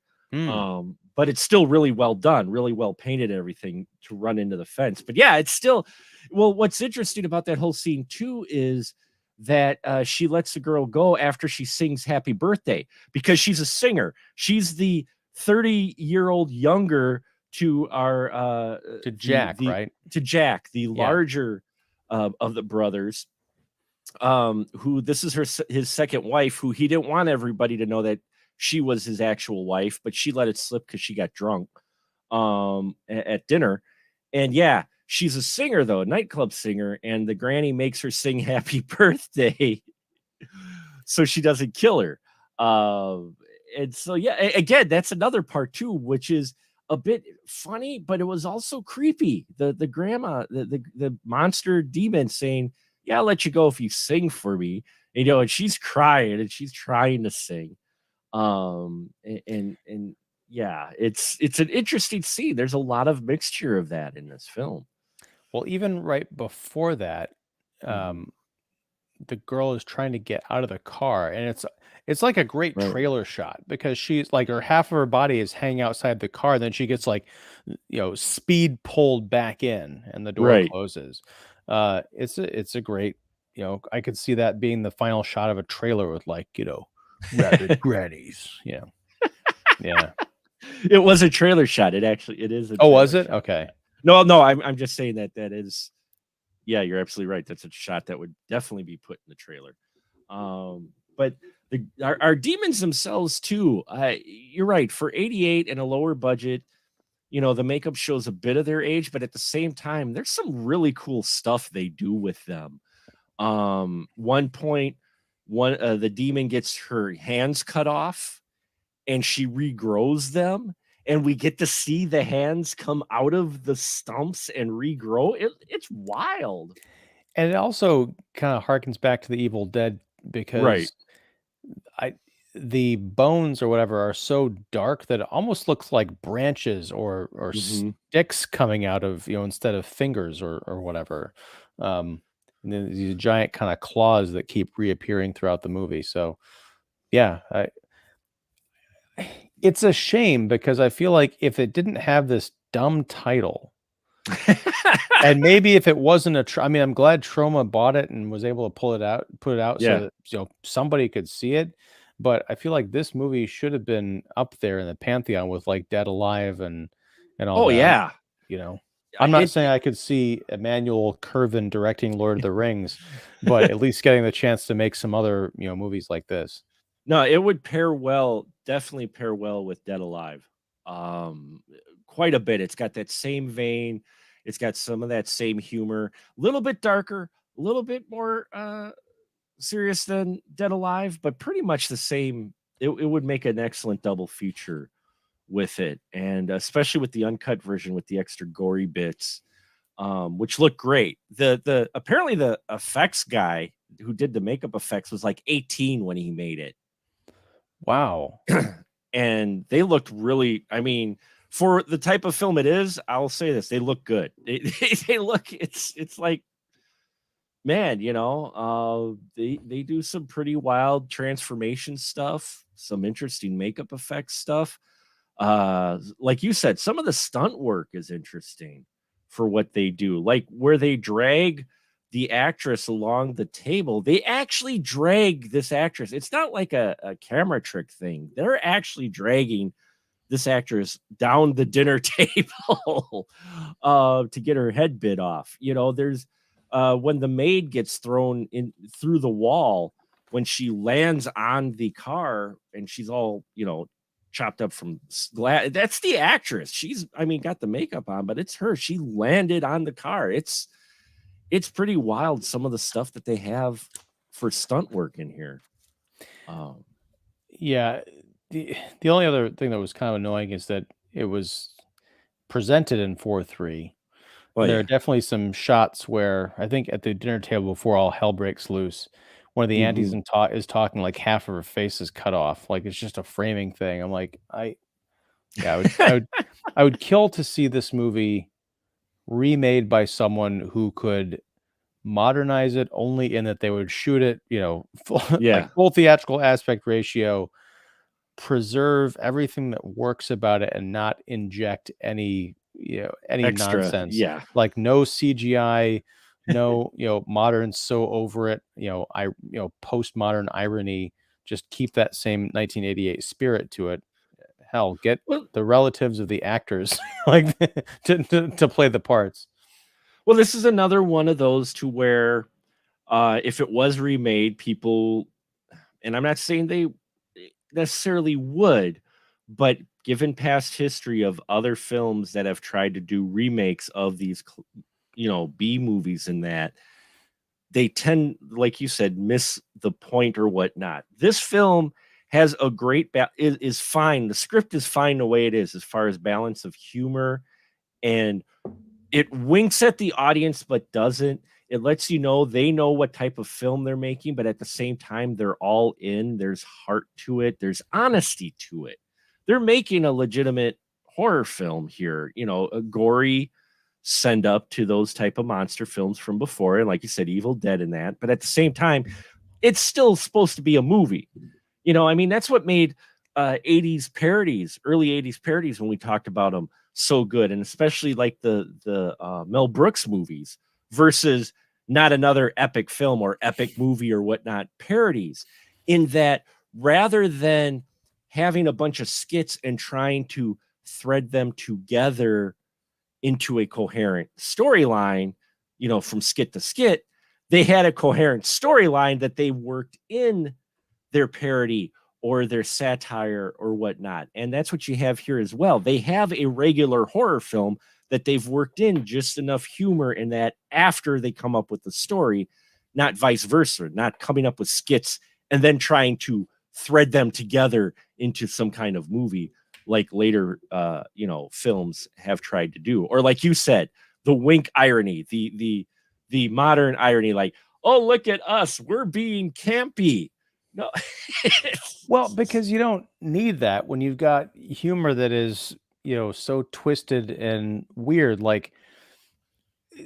But it's still really well done, really well painted and everything to run into the fence. But yeah, it's still what's interesting about that whole scene too is that she lets the girl go after she sings happy birthday because she's a singer. She's the 30-year-old younger to our to Jack, right? to Jack, the larger of the brothers, who this is his second wife, who he didn't want everybody to know that she was his actual wife, but she let it slip because she got drunk at dinner. And yeah, she's a singer though, a nightclub singer, and the granny makes her sing happy birthday so she doesn't kill her. And so yeah, again, that's another part too, which is a bit funny, but it was also creepy. The grandma, the monster demon saying, "Yeah, I'll let you go if you sing for me." And she's crying and she's trying to sing. And yeah, it's an interesting scene. There's a lot of mixture of that in this film. Well, even right before that, the girl is trying to get out of the car, and it's like a great trailer shot because she's like her half of her body is hanging outside the car, then she gets like speed pulled back in and the door closes. It's a great, I could see that being the final shot of a trailer with like, Rabid Grannies. Yeah. It was a trailer shot. It is a Oh, was it? shot. Okay. No, I'm just saying that is, yeah, you're absolutely right. That's a shot that would definitely be put in the trailer. But our demons themselves too, you're right, for 88 and a lower budget, the makeup shows a bit of their age, but at the same time, there's some really cool stuff they do with them. One point, the demon gets her hands cut off and she regrows them, and we get to see the hands come out of the stumps and regrow. It's wild. And it also kind of harkens back to the Evil Dead because the bones or whatever are so dark that it almost looks like branches or sticks coming out of, instead of fingers or whatever. And then these giant kind of claws that keep reappearing throughout the movie. So yeah, it's a shame because I feel like if it didn't have this dumb title, and maybe if it wasn't I'm glad Troma bought it and was able to put it out so that somebody could see it. But I feel like this movie should have been up there in the pantheon with like Dead Alive and all that. Yeah. I'm not saying I could see Emmanuel Curvin directing Lord of the Rings, but at least getting the chance to make some other, movies like this. No, it would definitely pair well with Dead Alive. Quite a bit. It's got that same vein. It's got some of that same humor, a little bit darker, a little bit more serious than Dead Alive, but pretty much the same. It would make an excellent double feature with it, and especially with the uncut version with the extra gory bits, which look great. The apparently the effects guy who did the makeup effects was like 18 when he made it. Wow. And they looked really, for the type of film it is, I'll say this, they look good. They look, it's like, man, they do some pretty wild transformation stuff, some interesting makeup effects stuff. Like you said, some of the stunt work is interesting for what they do, like where they drag the actress along the table. They actually drag this actress. It's not like a camera trick thing. They're actually dragging this actress down the dinner table to get her head bit off. There's when the maid gets thrown in through the wall, when she lands on the car and she's all, chopped up from glass. That's the actress. She's, got the makeup on, but it's her. She landed on the car. It's pretty wild, some of the stuff that they have for stunt work in here. Yeah. The only other thing that was kind of annoying is that it was presented in 4:3. There are definitely some shots where I think at the dinner table before all hell breaks loose, one of the aunties is talking like half of her face is cut off, like it's just a framing thing. I'm like, I would kill to see this movie remade by someone who could modernize it only in that they would shoot it, like full theatrical aspect ratio, preserve everything that works about it, and not inject any Extra, nonsense. yeah. Like no CGI, no modern so over it, postmodern irony. Just keep that same 1988 spirit to it. Hell, get the relatives of the actors like to play the parts. Well, this is another one of those to where if it was remade, people, and I'm not saying they necessarily would, but given past history of other films that have tried to do remakes of these, B movies and that, they tend, like you said, miss the point or whatnot. This film has a great is fine. The script is fine the way it is as far as balance of humor, and it winks at the audience but doesn't. It lets you know they know what type of film they're making, but at the same time they're all in. There's heart to it. There's honesty to it. They're making a legitimate horror film here, a gory send up to those type of monster films from before, and like you said, Evil Dead and that, but at the same time it's still supposed to be a movie. That's what made 80s parodies, early 80s parodies, when we talked about them, so good. And especially like the Mel Brooks movies versus not another epic film or epic movie or whatnot, parodies, in that rather than having a bunch of skits and trying to thread them together into a coherent storyline, from skit to skit, they had a coherent storyline that they worked in their parody or their satire or whatnot. And that's what you have here as well. They have a regular horror film that they've worked in just enough humor in that after they come up with the story, not vice versa, not coming up with skits and then trying to thread them together into some kind of movie like later, films have tried to do. Or like you said, the wink irony, the modern irony, like, oh, look at us, we're being campy. No. Well, because you don't need that when you've got humor that is, so twisted and weird. Like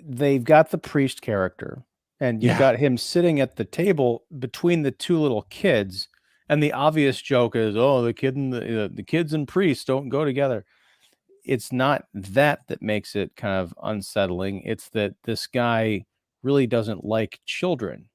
they've got the priest character, and you've got him sitting at the table between the two little kids, and the obvious joke is, oh, the kids and priests don't go together. It's not that makes it kind of unsettling. It's that this guy really doesn't like children.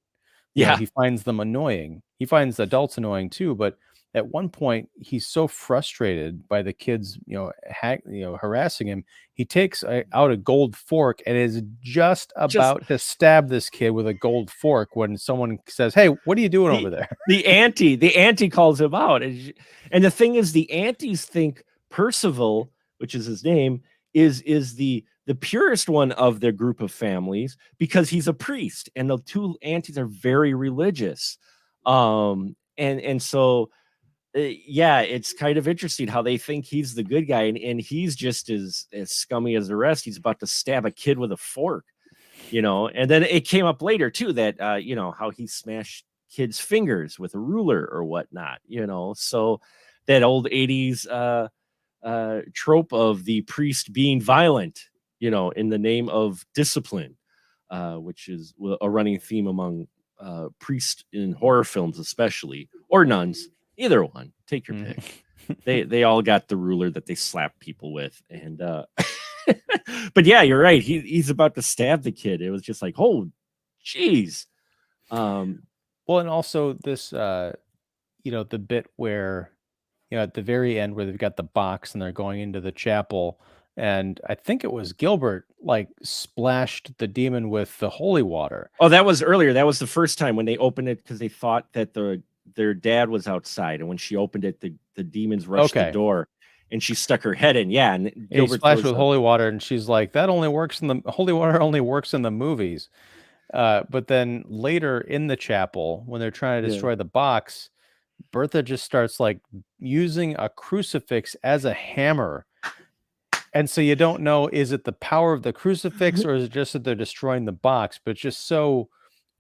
He finds them annoying. He finds adults annoying too, but at one point he's so frustrated by the kids, harassing him. He takes out a gold fork and is just about to stab this kid with a gold fork when someone says, "Hey, what are you doing over there?" The auntie calls him out. And the thing is, the aunties think Percival, which is his name, is the purest one of their group of families because he's a priest, and the two aunties are very religious. And so it's kind of interesting how they think he's the good guy, and he's just as scummy as the rest. He's about to stab a kid with a fork, and then it came up later too that how he smashed kids' fingers with a ruler or whatnot, so that old 80s trope of the priest being violent, in the name of discipline, which is a running theme among priests in horror films, especially, or nuns, either one. Take your pick. They all got the ruler that they slap people with, and but yeah, you're right. He's about to stab the kid. It was just like, oh, geez. Well, and also this, the bit where, at the very end where they've got the box and they're going into the chapel, and I think it was Gilbert like splashed the demon with the holy water. Oh, that was earlier. That was the first time when they opened it because they thought that their dad was outside, and when she opened it, the demons rushed the Okay. door, and she stuck her head in. Yeah, and He Gilbert splashed throws with holy water, and she's like, "That only works in the holy water only works in the movies." But then later in the chapel, when they're trying to yeah. destroy the box, Bertha just starts like using a crucifix as a hammer. And so you don't know, is it the power of the crucifix or is it just that they're destroying the box? But it's just so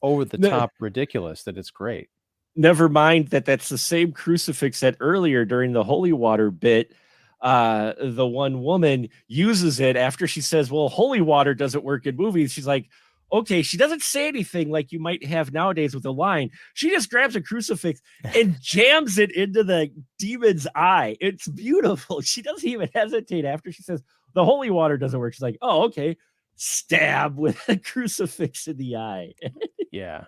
over the Ne- top ridiculous that it's great. Never mind that that's the same crucifix that earlier during the holy water bit, the one woman uses it after she says, well, holy water doesn't work in movies. She's like, okay, she doesn't say anything like you might have nowadays with a line. She just grabs a crucifix and jams it into the demon's eye. It's beautiful. She doesn't even hesitate after she says the holy water doesn't work. She's like, oh, okay. Stab with a crucifix in the eye. Yeah.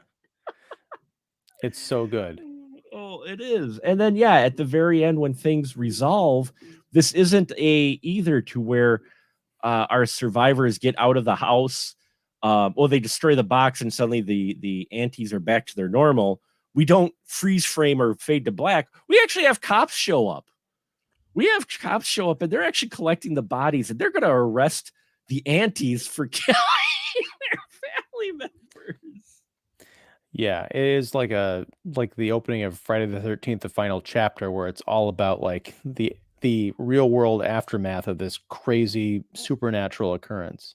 It's so good. Oh, it is. And then yeah, at the very end when things resolve, this isn't a either to where our survivors get out of the house, or they destroy the box and suddenly the antis are back to their normal. We don't freeze frame or fade to black. We actually have cops show up. We have cops show up and they're actually collecting the bodies and they're going to arrest the antis for killing their family members. Yeah, it is like the opening of Friday the 13th, the final chapter, where it's all about like the real world aftermath of this crazy supernatural occurrence.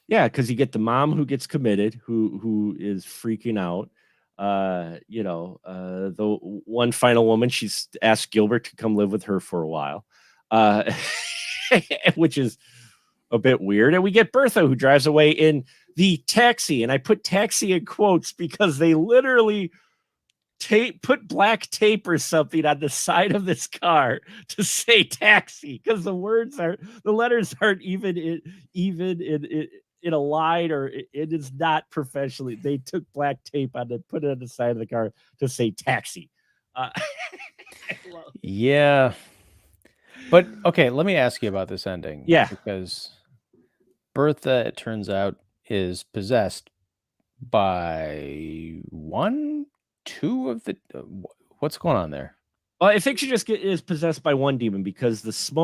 Yeah, because you get the mom who gets committed, who is freaking out. The one final woman, she's asked Gilbert to come live with her for a while, which is a bit weird. And we get Bertha, who drives away in the taxi, and I put taxi in quotes because they literally put black tape or something on the side of this car to say taxi because the letters aren't even in a line, or it is not professionally. They took black tape on it, put it on the side of the car to say taxi. Yeah. But okay, let me ask you about this ending. Yeah. Because Bertha, it turns out, is possessed by two of the. What's going on there? Well, I think she just is possessed by one demon because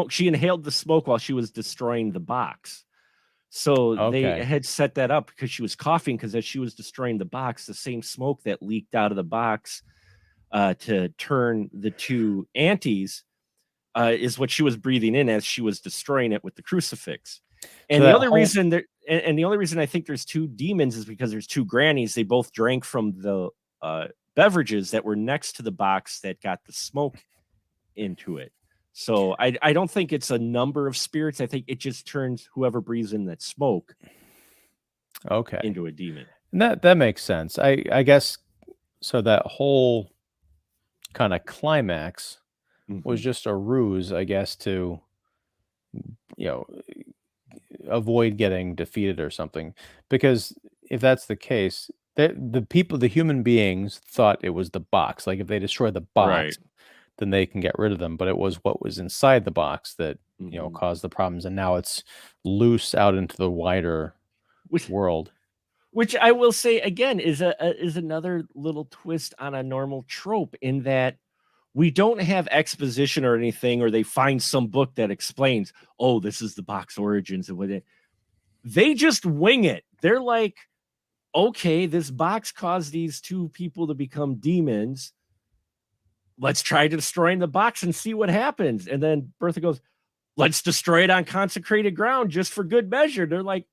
she inhaled the smoke while she was destroying the box. So they had set that up because she was coughing, because as she was destroying the box, the same smoke that leaked out of the box to turn the two antis is what she was breathing in as she was destroying it with the crucifix. And the only reason the only reason I think there's two demons is because there's two grannies. They both drank from the beverages that were next to the box that got the smoke into it. So I don't think it's a number of spirits. I think it just turns whoever breathes in that smoke into a demon. And that makes sense. I guess so. That whole kind of climax was just a ruse, I guess, to avoid getting defeated or something. Because if that's the case, the human beings thought it was the box. Like if they destroy the box, then they can get rid of them. But it was what was inside the box that caused the problems, and now it's loose out into the wider world. Which I will say again is another little twist on a normal trope, in that we don't have exposition or anything, or they find some book that explains, oh, this is the box origins and what it. They just wing it. They're like, okay, this box caused these two people to become demons. Let's try destroying the box and see what happens. And then Bertha goes, let's destroy it on consecrated ground just for good measure. They're like,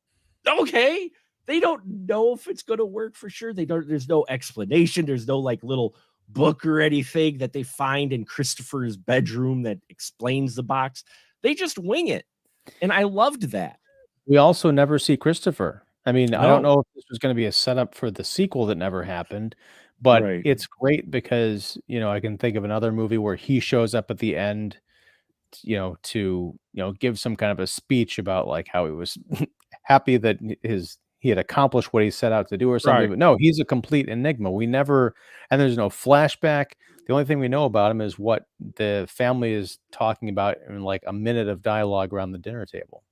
okay. They don't know if it's going to work for sure. There's no explanation. There's no like little book or anything that they find in Christopher's bedroom that explains the box. They just wing it. And I loved that. We also never see Christopher. I mean, no. I don't know if this was going to be a setup for the sequel that never happened, but it's great because, I can think of another movie where he shows up at the end, to, give some kind of a speech about like how he was happy that he had accomplished what he set out to do or something. But no, he's a complete enigma. And there's no flashback. The only thing we know about him is what the family is talking about in like a minute of dialogue around the dinner table.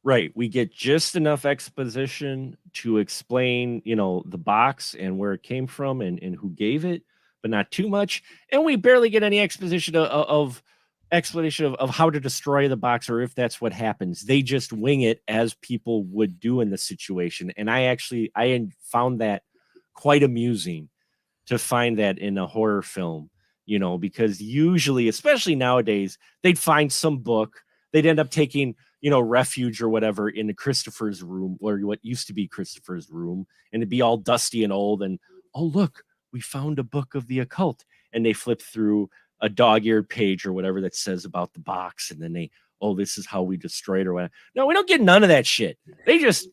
Right. We get just enough exposition to explain, the box and where it came from and who gave it, but not too much. And we barely get any exposition of explanation of how to destroy the box or if that's what happens. They just wing it as people would do in the situation. And I found that quite amusing to find that in a horror film, because usually, especially nowadays, they'd find some book, they'd end up taking, refuge or whatever in Christopher's room, or what used to be Christopher's room, and it'd be all dusty and old. And oh, look, we found a book of the occult. And they flip through a dog-eared page or whatever that says about the box. And then this is how we destroyed or whatever. No, we don't get none of that shit. They just,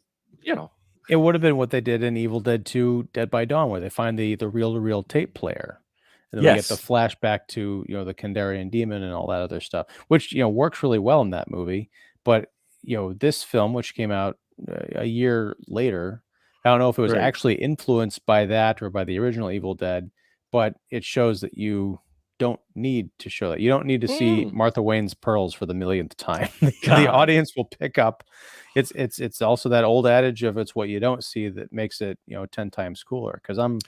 It would have been what they did in Evil Dead 2, Dead by Dawn, where they find the reel-to-reel tape player. And then we get the flashback to, the Kandarian demon and all that other stuff, which, works really well in that movie. But, this film, which came out a year later, I don't know if it was actually influenced by that or by the original Evil Dead, but it shows that you don't need to show that. You don't need to see Martha Wayne's pearls for the millionth time. The audience will pick up. It's also that old adage of it's what you don't see that makes it, 10 times cooler. Because I'm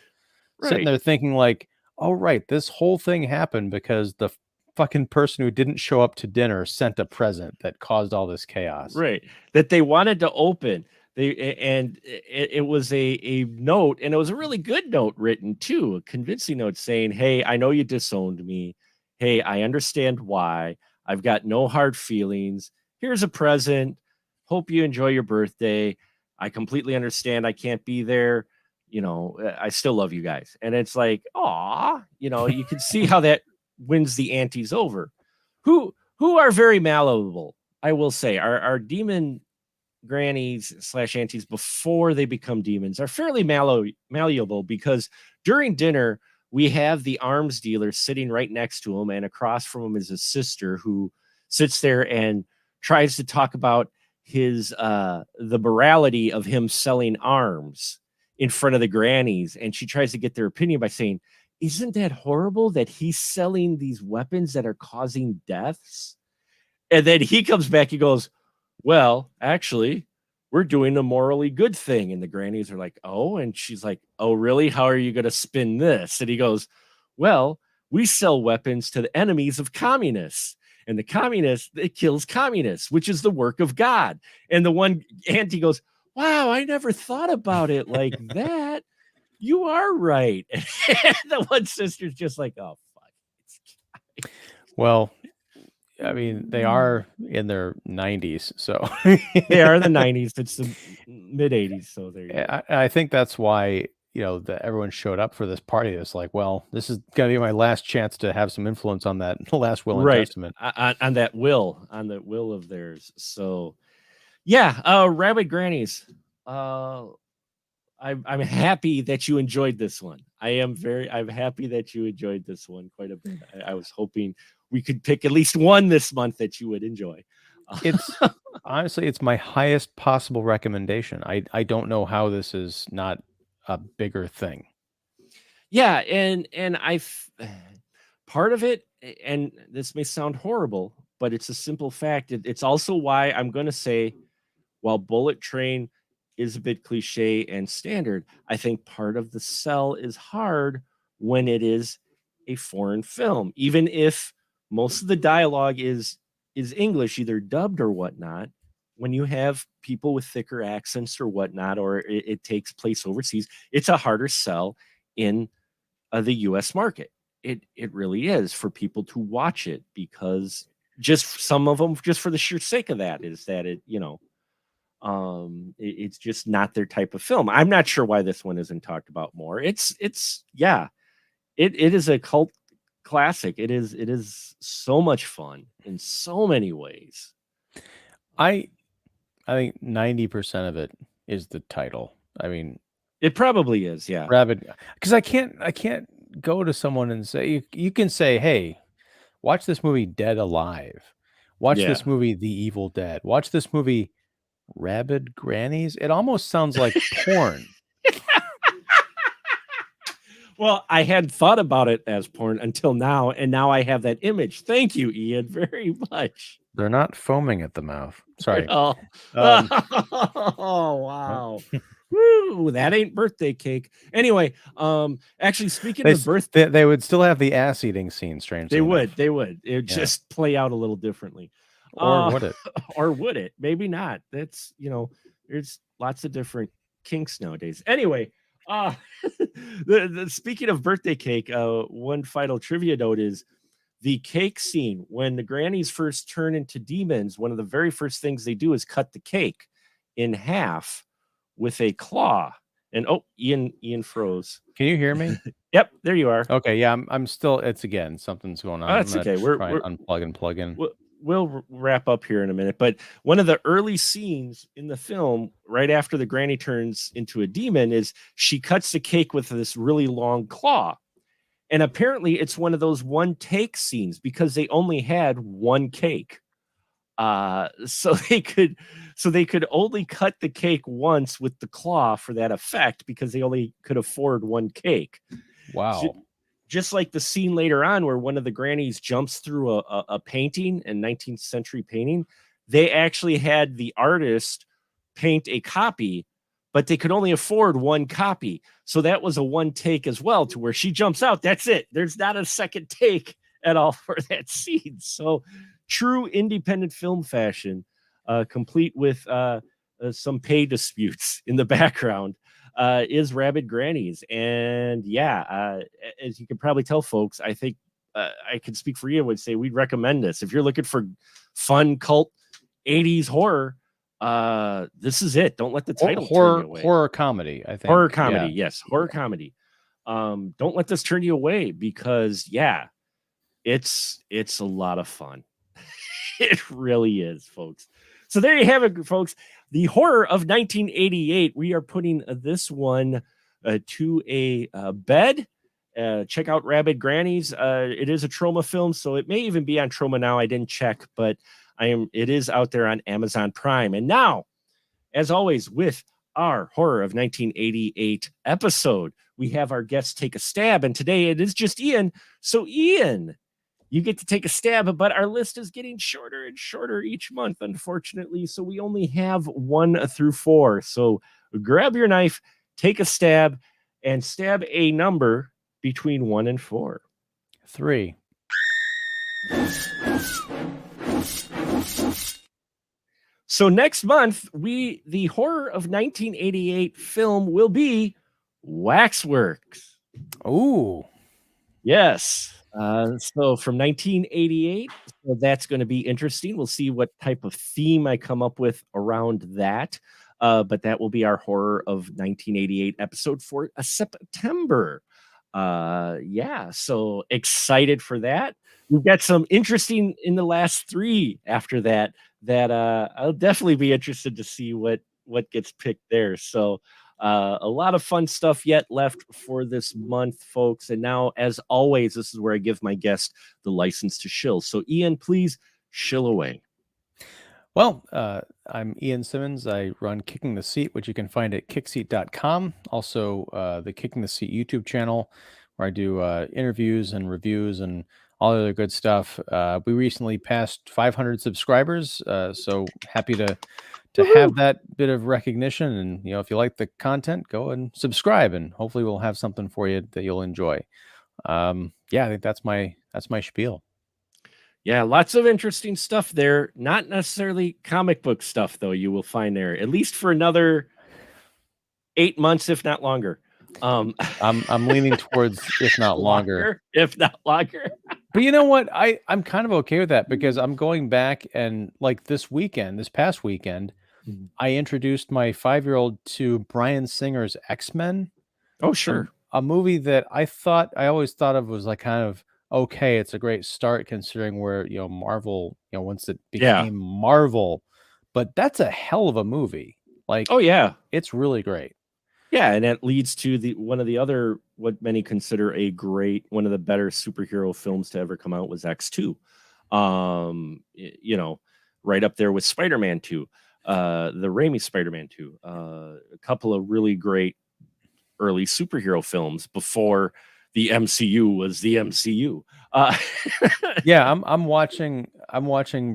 sitting there thinking like, oh, right, this whole thing happened because the fucking person who didn't show up to dinner sent a present that caused all this chaos. Right. That they wanted to open. It was a note, and it was a really good note written too, a convincing note saying, hey, I know you disowned me. Hey, I understand why. I've got no hard feelings. Here's a present. Hope you enjoy your birthday. I completely understand I can't be there. I still love you guys. And it's like, aw, you can see how that wins the antes over. Who are very malleable, I will say. Our demon grannies / aunties before they become demons are fairly malleable, because during dinner we have the arms dealer sitting right next to him, and across from him is his sister who sits there and tries to talk about his the morality of him selling arms in front of the grannies, and she tries to get their opinion by saying, isn't that horrible that he's selling these weapons that are causing deaths? And then he comes back, he goes, well, actually, we're doing a morally good thing. And the grannies are like, oh, and she's like, oh, really? How are you going to spin this? And he goes, well, we sell weapons to the enemies of communists. And the communists, it kills communists, which is the work of God. And the one auntie goes, wow, I never thought about it like that. You are right. And the one sister's just like, oh, fuck. Well, I mean, they are in their 90s, so they are in the 90s. It's the mid 80s, so there you go. I think that's why everyone showed up for this party. It's like, well, this is gonna be my last chance to have some influence on that last will and testament, on that will, of theirs. So, yeah, Rabid Grannies. I'm happy that you enjoyed this one. I'm happy that you enjoyed this one quite a bit. I was hoping we could pick at least one this month that you would enjoy. It's honestly, it's my highest possible recommendation. I don't know how this is not a bigger thing. Yeah, and part of it, and this may sound horrible, but it's a simple fact. It's also why I'm going to say, while Bullet Train is a bit cliche and standard, I think part of the sell is hard when it is a foreign film, even if most of the dialogue is English, either dubbed or whatnot. When you have people with thicker accents or whatnot, or it takes place overseas, it's a harder sell in the U.S. market. It really is, for people to watch it, because just some of them, just for the sheer sake of that, is that it's just not their type of film. I'm not sure why this one isn't talked about more. It is a cult classic. It is so much fun in so many ways. I think 90% of it is the title. I mean, it probably is, yeah. Rabid, because I can't go to someone and say, you can say, hey, watch this movie Dead Alive. Watch this movie The Evil Dead. Watch this movie Rabid Grannies. It almost sounds like porn. Well, I hadn't thought about it as porn until now, and now I have that image. Thank you, Ian, very much. They're not foaming at the mouth. Sorry. Oh, Um, oh wow. Woo, that ain't birthday cake. Anyway, actually speaking of birthday, they would still have the ass eating scene, strangely enough. they would. It would Yeah. just play out a little differently. Or would it? Or would it? Maybe not. That's, there's lots of different kinks nowadays. Anyway, speaking of birthday cake, one final trivia note is the cake scene. When the grannies first turn into demons, one of the very first things they do is cut the cake in half with a claw. And Ian froze. Can you hear me? Yep, there you are. Okay, yeah, I'm still. It's again, something's going on. That's okay. We're unplug and plug in. We'll wrap up here in a minute. But one of the early scenes in the film, right after the granny turns into a demon, is she cuts the cake with this really long claw. And apparently it's one of those one take scenes because they only had one cake. So they could only cut the cake once with the claw for that effect because they only could afford one cake. Wow. Just like the scene later on where one of the grannies jumps through a painting, a 19th century painting, they actually had the artist paint a copy, but they could only afford one copy. So that was a one take as well, to where she jumps out. That's it. There's not a second take at all for that scene. So true independent film fashion, complete with some pay disputes in the background, is Rabid Grannies. And as you can probably tell, folks, I think I can speak for you, would say we'd recommend this. If you're looking for fun cult 80s horror, this is it. Don't let the title turn you away. Horror comedy, I think. Horror comedy, yes. Horror comedy. Don't let this turn you away because it's a lot of fun. It really is, folks. So there you have it, folks. The horror of 1988. We are putting this one to a bed. Check out Rabid Grannies. It is a Troma film, so it may even be on Troma now. I didn't check, but it is out there on Amazon Prime. And now, as always, with our horror of 1988 episode, we have our guests take a stab, and today it is just Ian. So Ian, you get to take a stab, but our list is getting shorter and shorter each month, unfortunately. So we only have 1 through 4. So grab your knife, take a stab, and stab a number between 1 and 4. 3. So next month, the horror of 1988 film will be Waxworks. Ooh. Yes. So from 1988, so that's going to be interesting. We'll see what type of theme I come up with around that. But that will be our horror of 1988 episode for September. So excited for that. We've got some interesting in the last 3 after that I'll definitely be interested to see what gets picked there. So a lot of fun stuff yet left for this month, folks. And now, as always, this is where I give my guest the license to shill. So Ian, please shill away. Well, I'm Ian Simmons. I run Kicking the Seat, which you can find at kickseat.com. Also, the Kicking the Seat YouTube channel, where I do interviews and reviews and all the other good stuff. We recently passed 500 subscribers, so happy to have that bit of recognition. And if you like the content, go and subscribe, and hopefully we'll have something for you that you'll enjoy. I think that's my spiel. Yeah, lots of interesting stuff there. Not necessarily comic book stuff, though, you will find there, at least for another 8 months, if not longer. I'm leaning towards if not longer. If not longer. But you know what? I'm kind of okay with that, because I'm going back, and like this past weekend, I introduced my 5-year-old to Bryan Singer's X-Men. Oh, sure. A movie that I always thought of was like kind of okay. It's a great start considering where, Marvel, once it became Marvel, but that's a hell of a movie. Like, oh yeah, it's really great. Yeah, and that leads to one of the other, what many consider one of the better superhero films to ever come out was X2. Right up there with Spider-Man 2, the Raimi Spider-Man 2, a couple of really great early superhero films before the MCU was the MCU. Yeah, I'm watching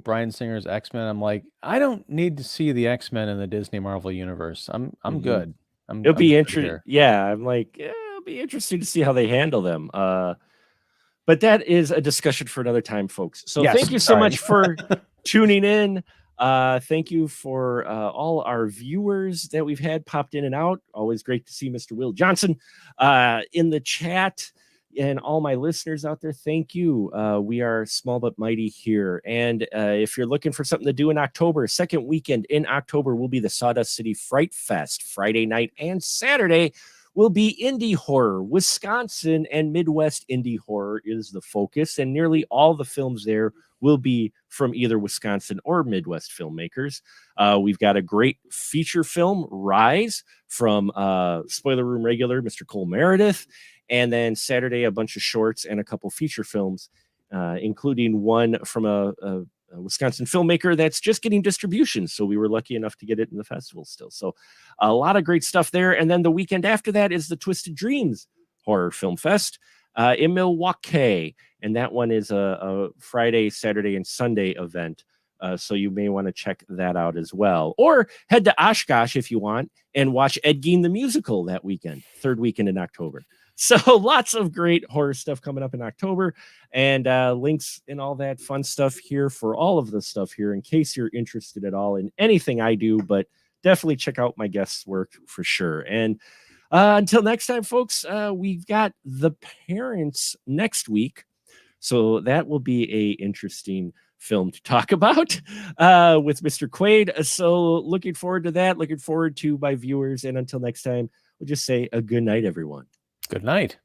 Bryan Singer's X-Men. I'm like, I don't need to see the X-Men in the Disney Marvel universe. I'm good. It'll be good interesting. here. Yeah, I'm like, it'll be interesting to see how they handle them. But that is a discussion for another time, folks. So Yes, thank you so sorry. much for tuning in. Thank you for all our viewers that we've had popped in and out. Always great to see Mr. Will Johnson in the chat, and all my listeners out there. Thank you. We are small but mighty here. And if you're looking for something to do in October, second weekend in October will be the Sawdust City Fright Fest. Friday night and Saturday will be indie horror. Wisconsin and Midwest indie horror is the focus, and nearly all the films there will be from either Wisconsin or Midwest filmmakers. We've got a great feature film, Rise, from Spoiler Room regular Mr. Cole Meredith, and then Saturday a bunch of shorts and a couple feature films, including one from a Wisconsin filmmaker that's just getting distribution. So we were lucky enough to get it in the festival still. So a lot of great stuff there. And then the weekend after that is the Twisted Dreams Horror Film Fest in Milwaukee. And that one is a Friday, Saturday, and Sunday event. So you may want to check that out as well. Or head to Oshkosh if you want and watch Ed Gein the Musical that weekend, third weekend in October. So lots of great horror stuff coming up in October, and links and all that fun stuff here for all of the stuff here in case you're interested at all in anything I do, but definitely check out my guests' work for sure. And until next time, folks, we've got The Parents next week. So that will be a interesting film to talk about with Mr. Quaid. So looking forward to that. Looking forward to my viewers. And until next time, we'll just say a good night, everyone. Good night.